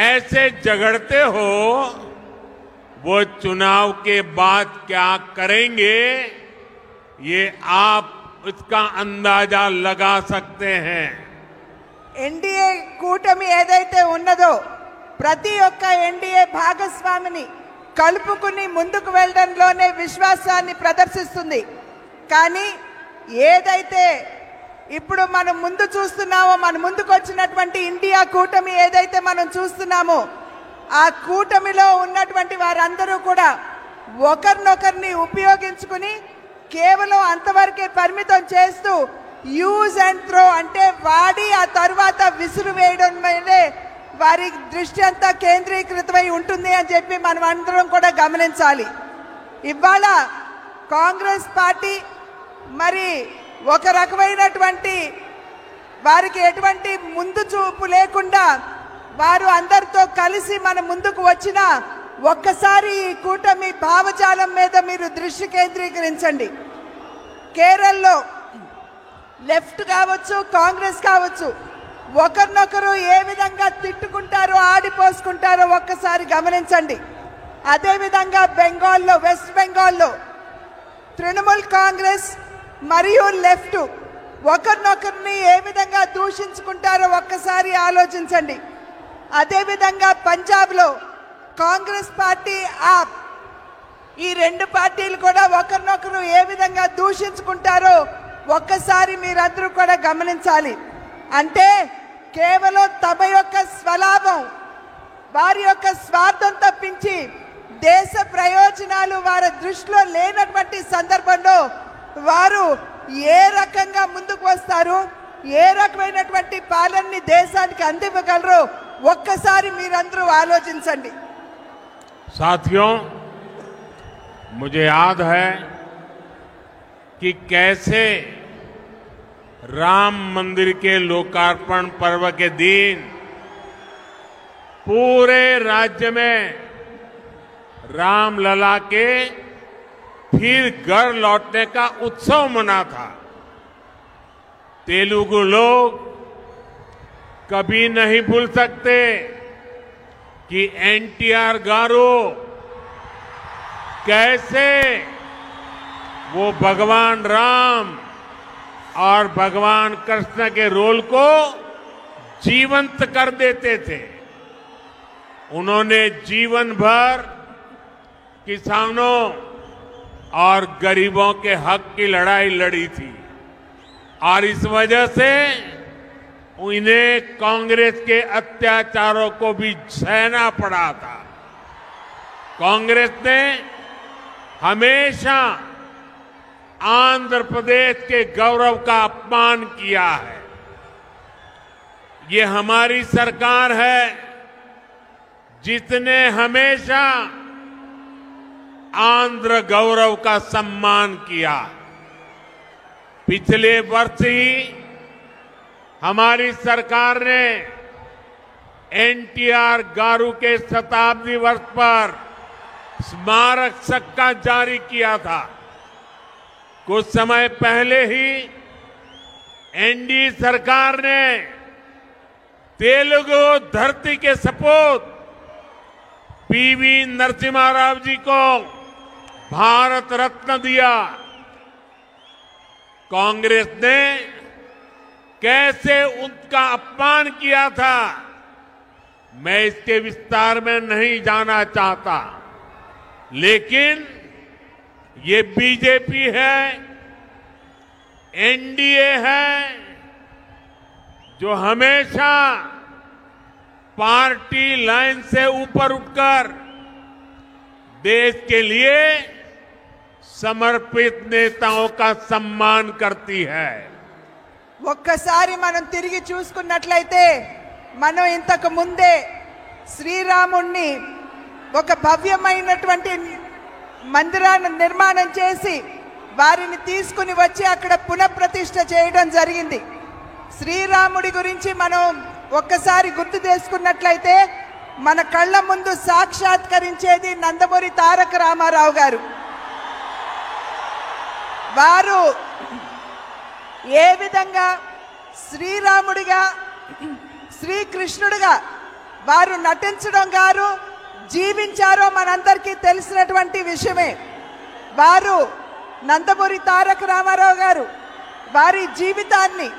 ऐसे झगड़ते हो, वो चुनाव के बाद क्या करेंगे, ये आप इसका अंदाजा लगा सकते हैं। ఎన్డీఏ కూటమి ఏదైతే ఉన్నదో ప్రతి ఒక్క ఎన్డీఏ భాగస్వామిని కలుపుకుని ముందుకు వెళ్ళడంలోనే విశ్వాసాన్ని ప్రదర్శిస్తుంది. కానీ ఏదైతే ఇప్పుడు మనం ముందు చూస్తున్నామో, మన ముందుకు వచ్చినటువంటి ఇండియా కూటమి ఏదైతే మనం చూస్తున్నామో, ఆ కూటమిలో ఉన్నటువంటి వారందరూ కూడా ఒకరినొకరిని ఉపయోగించుకుని కేవలం అంతవరకే పరిమితం చేస్తూ యూజ్ అండ్ త్రో అంటే వాడి ఆ తర్వాత విసురు వేయడం మీదే వారి దృష్టి అంతా కేంద్రీకృతమై ఉంటుంది అని చెప్పి మనం అందరం కూడా గమనించాలి. ఇవాళ కాంగ్రెస్ పార్టీ మరి ఒక రకమైనటువంటి వారికి ఎటువంటి ముందు చూపు లేకుండా వారు అందరితో కలిసి మన ముందుకు వచ్చిన ఒక్కసారి ఈ కూటమి భావజాలం మీద మీరు దృష్టి కేంద్రీకరించండి. కేరళలో లెఫ్ట్ కావచ్చు, కాంగ్రెస్ కావచ్చు, ఒకరినొకరు ఏ విధంగా తిట్టుకుంటారో ఆడిపోసుకుంటారో ఒక్కసారి గమనించండి. అదేవిధంగా బెంగాల్లో, వెస్ట్ బెంగాల్లో తృణమూల్ కాంగ్రెస్ మరియు లెఫ్ట్ ఒకరినొకరిని ఏ విధంగా దూషించుకుంటారో ఒక్కసారి ఆలోచించండి. అదేవిధంగా పంజాబ్లో కాంగ్రెస్ పార్టీ, ఆప్, ఈ రెండు పార్టీలు కూడా ఒకరినొకరు ఏ విధంగా దూషించుకుంటారో ఒక్కసారి మీరందరూ కూడా గమనించాలి. అంటే కేవలం తమ యొక్క స్వలాభం, వారి యొక్క స్వార్థం తప్పించి దేశ ప్రయోజనాలు వారి దృష్టిలో లేనటువంటి సందర్భంలో వారు ఏ రకంగా ముందుకు వస్తారు, ఏ రకమైనటువంటి పాలనని దేశానికి అందివ్వగలరో ఒక్కసారి మీరందరూ ఆలోచించండి. साथियों, मुझे याद है कि कैसे राम मंदिर के लोकार्पण पर्व के दिन पूरे राज्य में रामलला के फिर घर लौटने का उत्सव मना था। तेलुगु लोग कभी नहीं भूल सकते कि एनटीआर गारू कैसे वो भगवान राम और भगवान कृष्ण के रोल को जीवंत कर देते थे। उन्होंने जीवन भर किसानों और गरीबों के हक की लड़ाई लड़ी थी और इस वजह से उन्हें कांग्रेस के अत्याचारों को भी सहना पड़ा था। कांग्रेस ने हमेशा आंध्र प्रदेश के गौरव का अपमान किया है। ये हमारी सरकार है जिसने हमेशा आंध्र गौरव का सम्मान किया। पिछले वर्ष ही हमारी सरकार ने एनटीआर गारू के शताब्दी वर्ष पर स्मारक सिक्का जारी किया था। कुछ समय पहले ही एनडीए सरकार ने तेलुगु धरती के सपूत पीवी नरसिम्हा राव जी को भारत रत्न दिया। कांग्रेस ने कैसे उनका अपमान किया था, मैं इसके विस्तार में नहीं जाना चाहता, लेकिन ये बीजेपी है, एनडीए है, जो हमेशा पार्टी लाइन से ऊपर उठकर देश के लिए समर्पित नेताओं का सम्मान करती है। ఒక్కసారి మనం తిరిగి చూసుకున్నట్లయితే మనం ఇంతకు ముందే శ్రీరాముణ్ణి ఒక భవ్యమైనటువంటి మందిరాన్ని నిర్మాణం చేసి వారిని తీసుకుని వచ్చి అక్కడ పునఃప్రతిష్ఠ చేయడం జరిగింది. శ్రీరాముడి గురించి మనం ఒక్కసారి గుర్తు చేసుకున్నట్లయితే మన కళ్ళ ముందు సాక్షాత్కరించేది నందమూరి తారక రామారావు గారు. వారు ఏ విధంగా శ్రీరాముడిగా, శ్రీకృష్ణుడిగా వారు నటించడం గారు, జీవించారో మనందరికీ తెలిసినటువంటి విషయమే. వారు నందమూరి తారక రామారావు గారు వారి జీవితాన్ని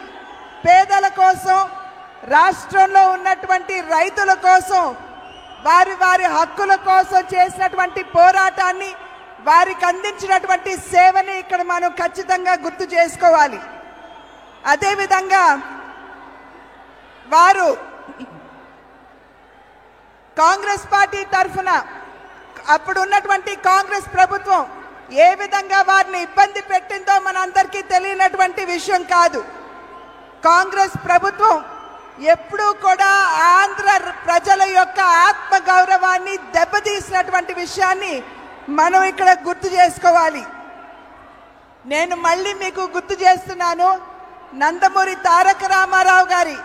పేదల కోసం, రాష్ట్రంలో ఉన్నటువంటి రైతుల కోసం, వారి వారి హక్కుల కోసం చేసినటువంటి పోరాటాన్ని, వారికి అందించినటువంటి సేవని ఇక్కడ మనం ఖచ్చితంగా గుర్తు చేసుకోవాలి. అదేవిధంగా వారు కాంగ్రెస్ పార్టీ తరఫున అప్పుడు ఉన్నటువంటి కాంగ్రెస్ ప్రభుత్వం ఏ విధంగా వారిని ఇబ్బంది పెట్టిందో మనందరికీ తెలియనటువంటి విషయం కాదు. కాంగ్రెస్ ప్రభుత్వం ఎప్పుడూ కూడా ఆంధ్ర ప్రజల యొక్క ఆత్మ గౌరవాన్ని దెబ్బతీసినటువంటి విషయాన్ని మనం ఇక్కడ గుర్తు చేసుకోవాలి. నేను మళ్ళీ మీకు గుర్తు చేస్తున్నాను, నందమూరి తారక రామారావు గారి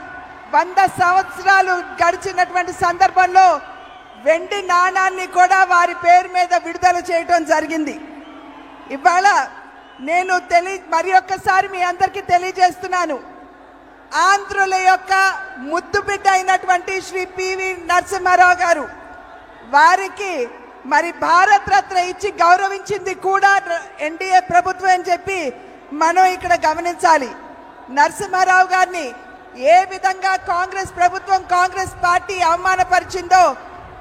100 సంవత్సరాలు గడిచినటువంటి సందర్భంలో వెండి నాణాన్ని కూడా వారి పేరు మీద విడుదల చేయడం జరిగింది. ఇవాళ నేను మరి ఒక్కసారి మీ అందరికీ తెలియజేస్తున్నాను, ఆంధ్రుల యొక్క ముద్దు బిడ్డ అయినటువంటి శ్రీ పివి నరసింహారావు గారు వారికి మరి భారత రత్న ఇచ్చి గౌరవించింది కూడా ఎన్డీఏ ప్రభుత్వం అని చెప్పి మనం ఇక్కడ గమనించాలి. నరసింహారావు గారిని ఏ విధంగా కాంగ్రెస్ ప్రభుత్వం, కాంగ్రెస్ పార్టీ అవమానపరిచిందో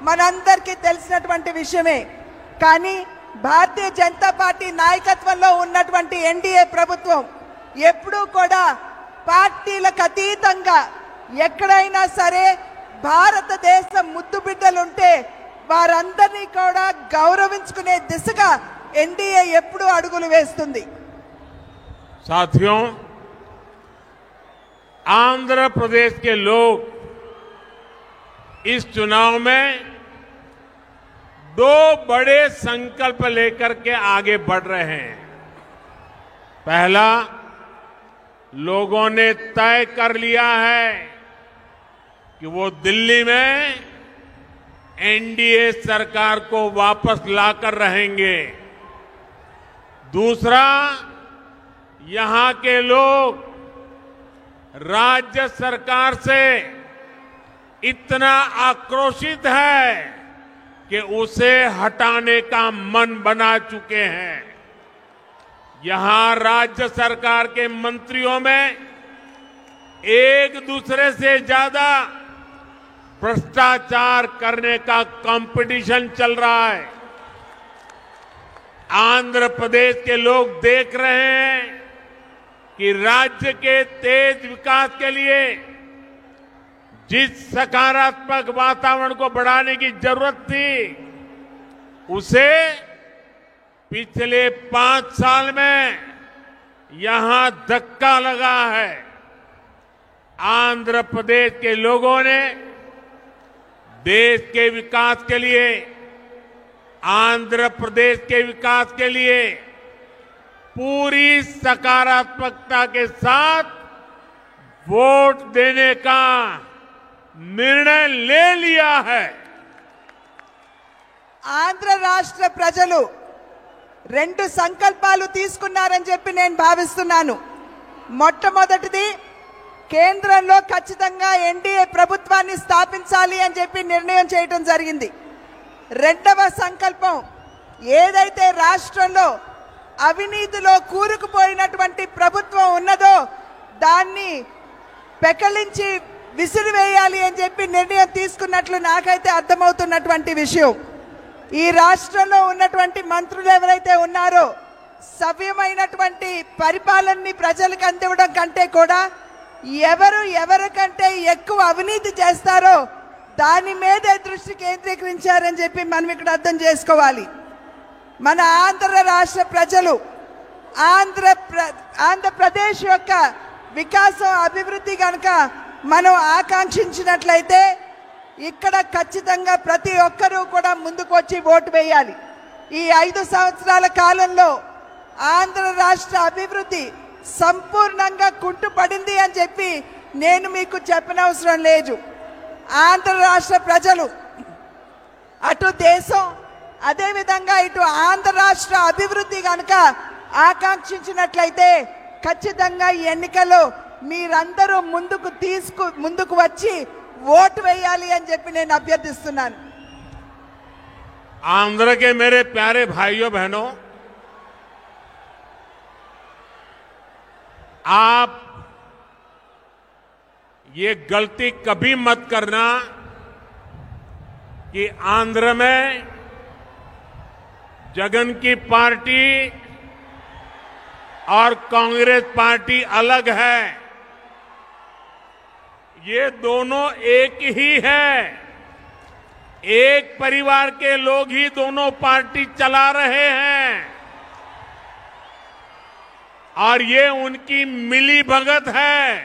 మనందరికీ తెలిసినటువంటి విషయమే. కానీ భారతీయ జనతా పార్టీ నాయకత్వంలో ఉన్నటువంటి ఎన్డీఏ ప్రభుత్వం ఎప్పుడూ కూడా పార్టీలకు అతీతంగా ఎక్కడైనా సరే భారతదేశం ముద్దు బిడ్డలుంటే వారందరినీ కూడా గౌరవించుకునే దిశగా ఎన్డీఏ ఎప్పుడూ అడుగులు వేస్తుంది. साथियों, आंध्र प्रदेश के लोग इस चुनाव में 2 बड़े संकल्प लेकर के आगे बढ़ रहे हैं. पहला, लोगों ने तय कर लिया है कि वो दिल्ली में एनडीए सरकार को वापस लाकर रहेंगे. दूसरा, यहां के लोग राज्य सरकार से इतना आक्रोशित है कि उसे हटाने का मन बना चुके हैं. यहां राज्य सरकार के मंत्रियों में एक दूसरे से ज्यादा भ्रष्टाचार करने का कंपटीशन चल रहा है. आंध्र प्रदेश के लोग देख रहे हैं कि राज्य के तेज विकास के लिए जिस सकारात्मक वातावरण को बढ़ाने की जरूरत थी, उसे पिछले 5 साल में यहां धक्का लगा है. आंध्र प्रदेश के लोगों ने देश के विकास के लिए, आंध्र प्रदेश के विकास के लिए पूरी सकारात्मकता के साथ वोट देने का निर्णय ले लिया है. ఆంధ్ర రాష్ట్ర ప్రజలు 2 సంకల్పాలు తీసుకున్నారని చెప్పి నేను భావిస్తున్నాను. మొట్టమొదటిది, కేంద్రంలో ఖచ్చితంగా ఎన్డీఏ ప్రభుత్వాన్ని స్థాపించాలి అని చెప్పి నిర్ణయం చేయడం జరిగింది. రెండవ సంకల్పం, ఏదైతే రాష్ట్రంలో అవినీతిలో కూరుకుపోయినటువంటి ప్రభుత్వం ఉన్నదో దాన్ని పెకలించి విసిరివేయాలి అని చెప్పి నిర్ణయం తీసుకున్నట్లు నాకైతే అర్థమవుతున్నటువంటి విషయం. ఈ రాష్ట్రంలో ఉన్నటువంటి మంత్రులు ఎవరైతే ఉన్నారో సవ్యమైనటువంటి పరిపాలనని ప్రజలకు అందివ్వడం కంటే కూడా ఎవరికంటే ఎక్కువ అవినీతి చేస్తారో దాని మీదే దృష్టి కేంద్రీకరించారని చెప్పి మనం ఇక్కడ అర్థం చేసుకోవాలి. మన ఆంధ్ర రాష్ట్ర ప్రజలు ఆంధ్రప్రదేశ్ యొక్క వికాసం, అభివృద్ధి కనుక మనం ఆకాంక్షించినట్లయితే ఇక్కడ ఖచ్చితంగా ప్రతి ఒక్కరూ కూడా ముందుకు వచ్చి ఓటు వేయాలి. ఈ 5 సంవత్సరాల కాలంలో ఆంధ్ర రాష్ట్ర అభివృద్ధి సంపూర్ణంగా కుంటుపడింది అని చెప్పి నేను మీకు చెప్పనవసరం లేదు. ఆంధ్ర రాష్ట్ర ప్రజలు అటు దేశం, అదేవిధంగా ఇటు ఆంధ్ర రాష్ట్ర అభివృద్ధి కనుక ఆకాంక్షించినట్లయితే ఖచ్చితంగా ఈ ఎన్నికల్లో మీరందరూ ముందుకు వచ్చి ఓటు వేయాలి అని చెప్పి నేను అభ్యర్థిస్తున్నాను. आंध्र के मेरे प्यारे भाइयों बहनों, आप ये गलती कभी मत करना कि आंध्र में जगन की पार्टी और कांग्रेस पार्टी अलग है। ये दोनों एक ही है। एक परिवार के लोग ही दोनों पार्टी चला रहे हैं और ये उनकी मिली भगत है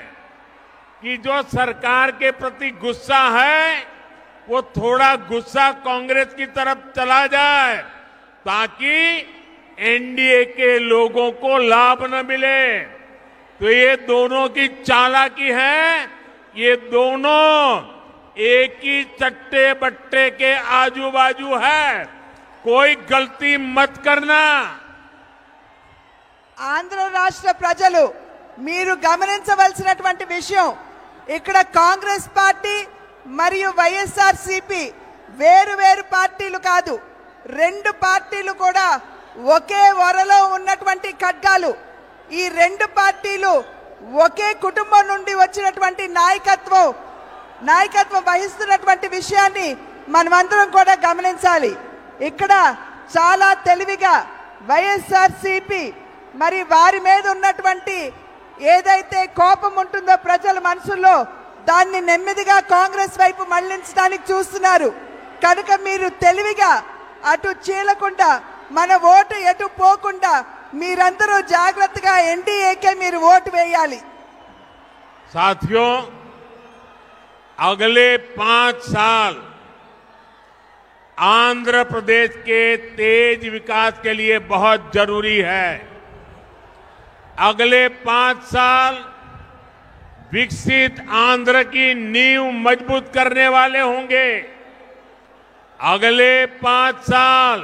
कि जो सरकार के प्रति गुस्सा है वो थोड़ा गुस्सा कांग्रेस की तरफ चला जाए ताकि एनडीए के लोगों को लाभ न मिले। तो ये दोनों की चालाकी है। ये दोनों एक ही चट्टे बट्टे के आजू बाजू है। कोई गलती मत करना। ఆంధ్ర రాష్ట్ర ప్రజలు మీరు గమనించవలసినటువంటి విషయం, ఇక్కడ కాంగ్రెస్ పార్టీ మరియు వైఎస్ఆర్సీపీ వేరు వేరు పార్టీలు కాదు, రెండు పార్టీలు కూడా ఒకే వరలో ఉన్నటువంటి ఖడ్గాలు. ఈ రెండు పార్టీలు ఒకే కుటుంబం నుండి వచ్చినటువంటి నాయకత్వం వహిస్తున్నటువంటి విషయాన్ని మనమందరం కూడా గమనించాలి. ఇక్కడ చాలా తెలివిగా వైఎస్ఆర్సీపీ మరి వారి మీద ఉన్నటువంటి ఏదైతే కోపం ఉంటుందో ప్రజల మనసుల్లో దాన్ని నెమ్మదిగా కాంగ్రెస్ వైపు మళ్లించడానికి చూస్తున్నారు. కనుక మీరు తెలివిగా అటు చీలకుండా మన ఓటు ఎటు పోకుండా మీరందరూ జాగ్రత్తగా ఎన్డీఏకే మీరు ఓటు వేయాలి. साथियों, अगले 5 साल आंध्र प्रदेश के तेज विकास के लिए बहुत जरूरी है। अगले 5 साल विकसित आंध्र की नींव मजबूत करने वाले होंगे। अगले 5 साल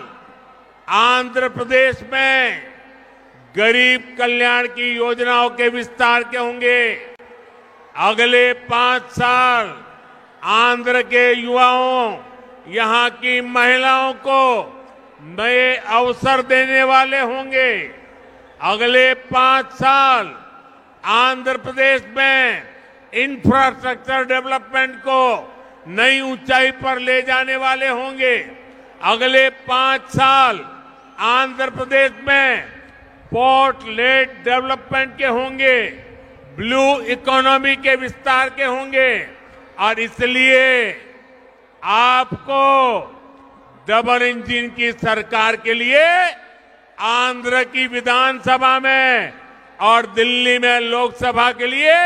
आंध्र प्रदेश में गरीब कल्याण की योजनाओं के विस्तार के होंगे। अगले 5 साल आंध्र के युवाओं, यहां की महिलाओं को नए अवसर देने वाले होंगे। अगले 5 साल आंध्र प्रदेश में इंफ्रास्ट्रक्चर डेवलपमेंट को नई ऊंचाई पर ले जाने वाले होंगे। अगले 5 साल आंध्र प्रदेश में पोर्ट लेड डेवलपमेंट के होंगे, ब्लू इकोनॉमी के विस्तार के होंगे। और इसलिए आपको डबल इंजन की सरकार के लिए आंध्र की विधानसभा में और दिल्ली में लोकसभा के लिए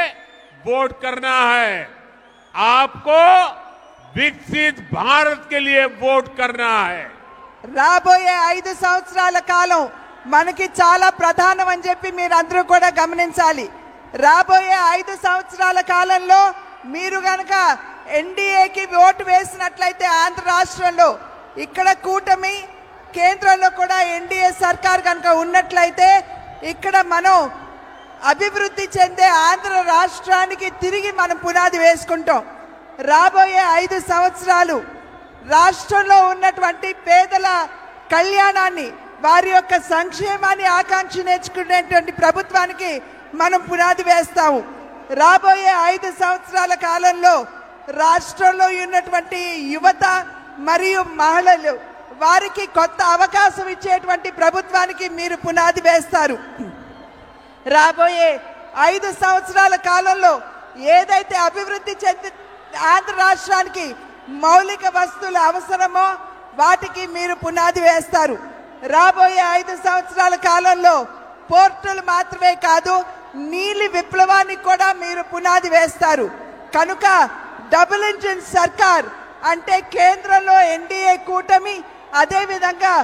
वोट करना है। आपको विकसित भारत के लिए वोट करना है। రాబోయే 5 సంవత్సరాల కాలం మనకి చాలా ప్రధానం అని చెప్పి మీరందరూ కూడా గమనించాలి. రాబోయే 5 సంవత్సరాల కాలంలో మీరు గనక ఎన్డీఏకి ఓటు వేసినట్లయితే ఆంధ్ర రాష్ట్రంలో ఇక్కడ కూటమి, కేంద్రంలో కూడా ఎన్డీఏ సర్కార్ కనుక ఉన్నట్లయితే ఇక్కడ మనం అభివృద్ధి చెందే ఆంధ్ర రాష్ట్రానికి తిరిగి మనం పునాది వేసుకుంటాం. రాబోయే 5 సంవత్సరాలు రాష్ట్రంలో ఉన్నటువంటి పేదల కళ్యాణాన్ని, వారి యొక్క సంక్షేమాన్ని ఆకాంక్షించుకునేటువంటి ప్రభుత్వానికి మనం పునాది వేస్తాము. రాబోయే 5 సంవత్సరాల కాలంలో రాష్ట్రంలో ఉన్నటువంటి యువత మరియు మహిళలు వారికి కొత్త అవకాశం ఇచ్చేటువంటి ప్రభుత్వానికి మీరు పునాది వేస్తారు. రాబోయే 5 సంవత్సరాల కాలంలో ఏదైతే అభివృద్ధి చెంది ఆంధ్ర రాష్ట్రానికి మౌలిక వస్తువులు అవసరమో వాటికి మీరు పునాది వేస్తారు. రాబోయే 5 సంవత్సరాల కాలంలో పోర్టులు మాత్రమే కాదు, నీలి విప్లవానికి కూడా మీరు పునాది వేస్తారు. కనుక డబుల్ ఇంజిన్ సర్కార్ అంటే కేంద్రంలో ఎన్డీఏ కూటమి, అదే విధంగా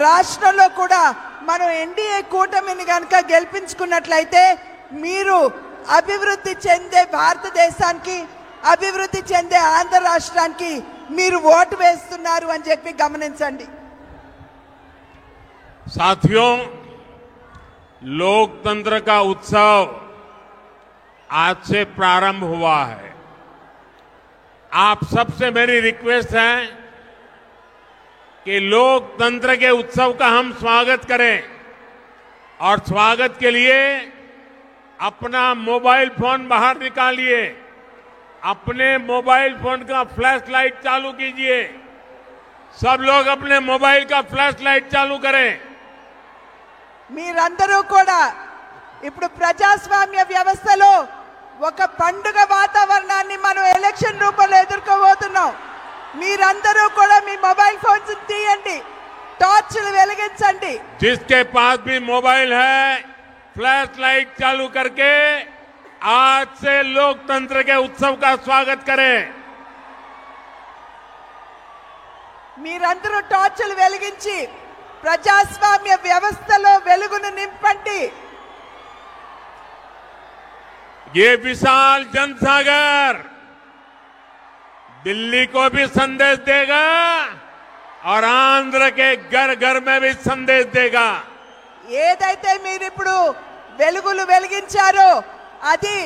రాష్ట్రంలో కూడా మనం ఎన్డీఏ కూటమిని గనుక గెలిపించుకున్నట్లయితే మీరు అభివృద్ధి చెందే భారతదేశానికి, అభివృద్ధి చెందే ఆంధ్ర రాష్ట్రానికి మీరు ఓటు వేస్తున్నారు అని చెప్పి గమనించండి. साथियों, लोकतंत्र का उत्सव आज से प्रारंभ हुआ है। आप सबसे मेरी रिक्वेस्ट है कि लोकतंत्र के उत्सव का हम स्वागत करें और स्वागत के लिए अपना मोबाइल फोन बाहर निकालिए, अपने मोबाइल फोन का फ्लैश लाइट चालू कीजिए। सब लोग अपने मोबाइल का फ्लैश लाइट चालू करें। మీరందరూ కూడా ఇప్పుడు ప్రజాస్వామ్య వ్యవస్థలో ఒక పండుగ వాతావరణాన్ని మనం ఎలక్షన్ రూపంలో ఎదుర్కోబోతున్నాం. మీరందరూ కూడా మీ మొబైల్ ఫోన్స్ తీయండి, టార్చ్లు వెలిగించండి. जिसके पास भी मोबाइल है फ्लैश लाइट चालू करके आज से लोकतंत्र के उत्सव का स्वागत करें। మీరందరూ టార్చ్లు వెలిగించి ప్రజాస్వామ్య వ్యవస్థలో వెలుగును నింపండి. ये विशाल जनसागर दिल्ली को भी संदेश देगा और आंध्र के घर घर में भी संदेश देगा। ఏదైతే మీరు ఇప్పుడు వెలుగులు వెలిగించారో అది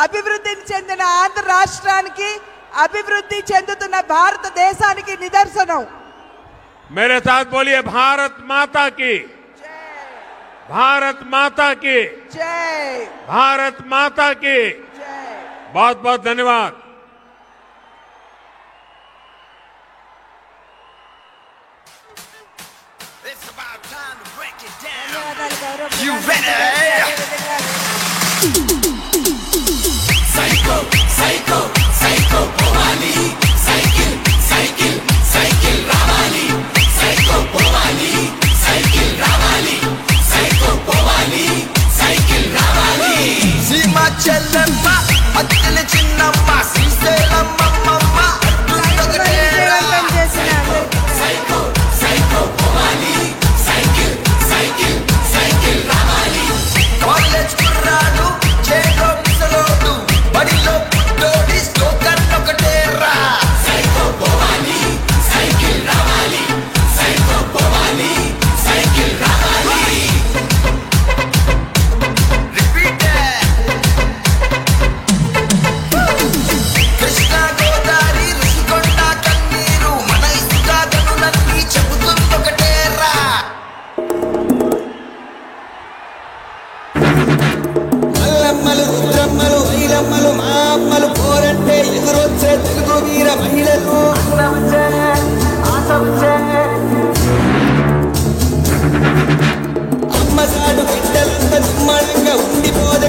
అభివృద్ధి చెందిన ఆంధ్ర రాష్ట్రానికి, అభివృద్ధి చెందుతున్న భారతదేశానికి నిదర్శనం. मेरे साथ बोलिए भारत माता की, भारत माता की, జై भारत माता की। జై. बहुत बहुत धन्यवाद। It's about time to break it down. ధన్యవాదాలు గౌరవ You ప్రధానమంత్రి ready? అదేవిధంగా Psycho, psycho, psycho, Bhavani. Cycle, cycle, cycle, Ravani. Psycho, Bhavani. Cycle, Ravani. Psycho, Bhavani. Cycle, Ravani. Sima Chellamma, Attile Chinnamma, Sriselamma, Mamma, విజయవంతం చేసిన అందరికీ Psycho, psycho, Bhavani. Cycle, cycle, cycle, Ravani. College kurradu, chelo misalodu, badilo puttodi, slogan okatera. Psycho, Bhavani. Cycle, Ravani. Psycho, Bhavani. Cycle, Ravani. Repeat it. Krishna Godavari Rishikonda Kanneeru mana isuga ganunalli చెబుతుందొకటేరా. మల్లమ్మలు రుద్రమ్మలు వీరమ్మలు మా అమ్మలు పోరంటే ఎదురొచ్చే తెలుగు వీర మహిళలు అమ్మసాడు బిడ్డలంతా నిమ్మడంగా ఉండిపోదే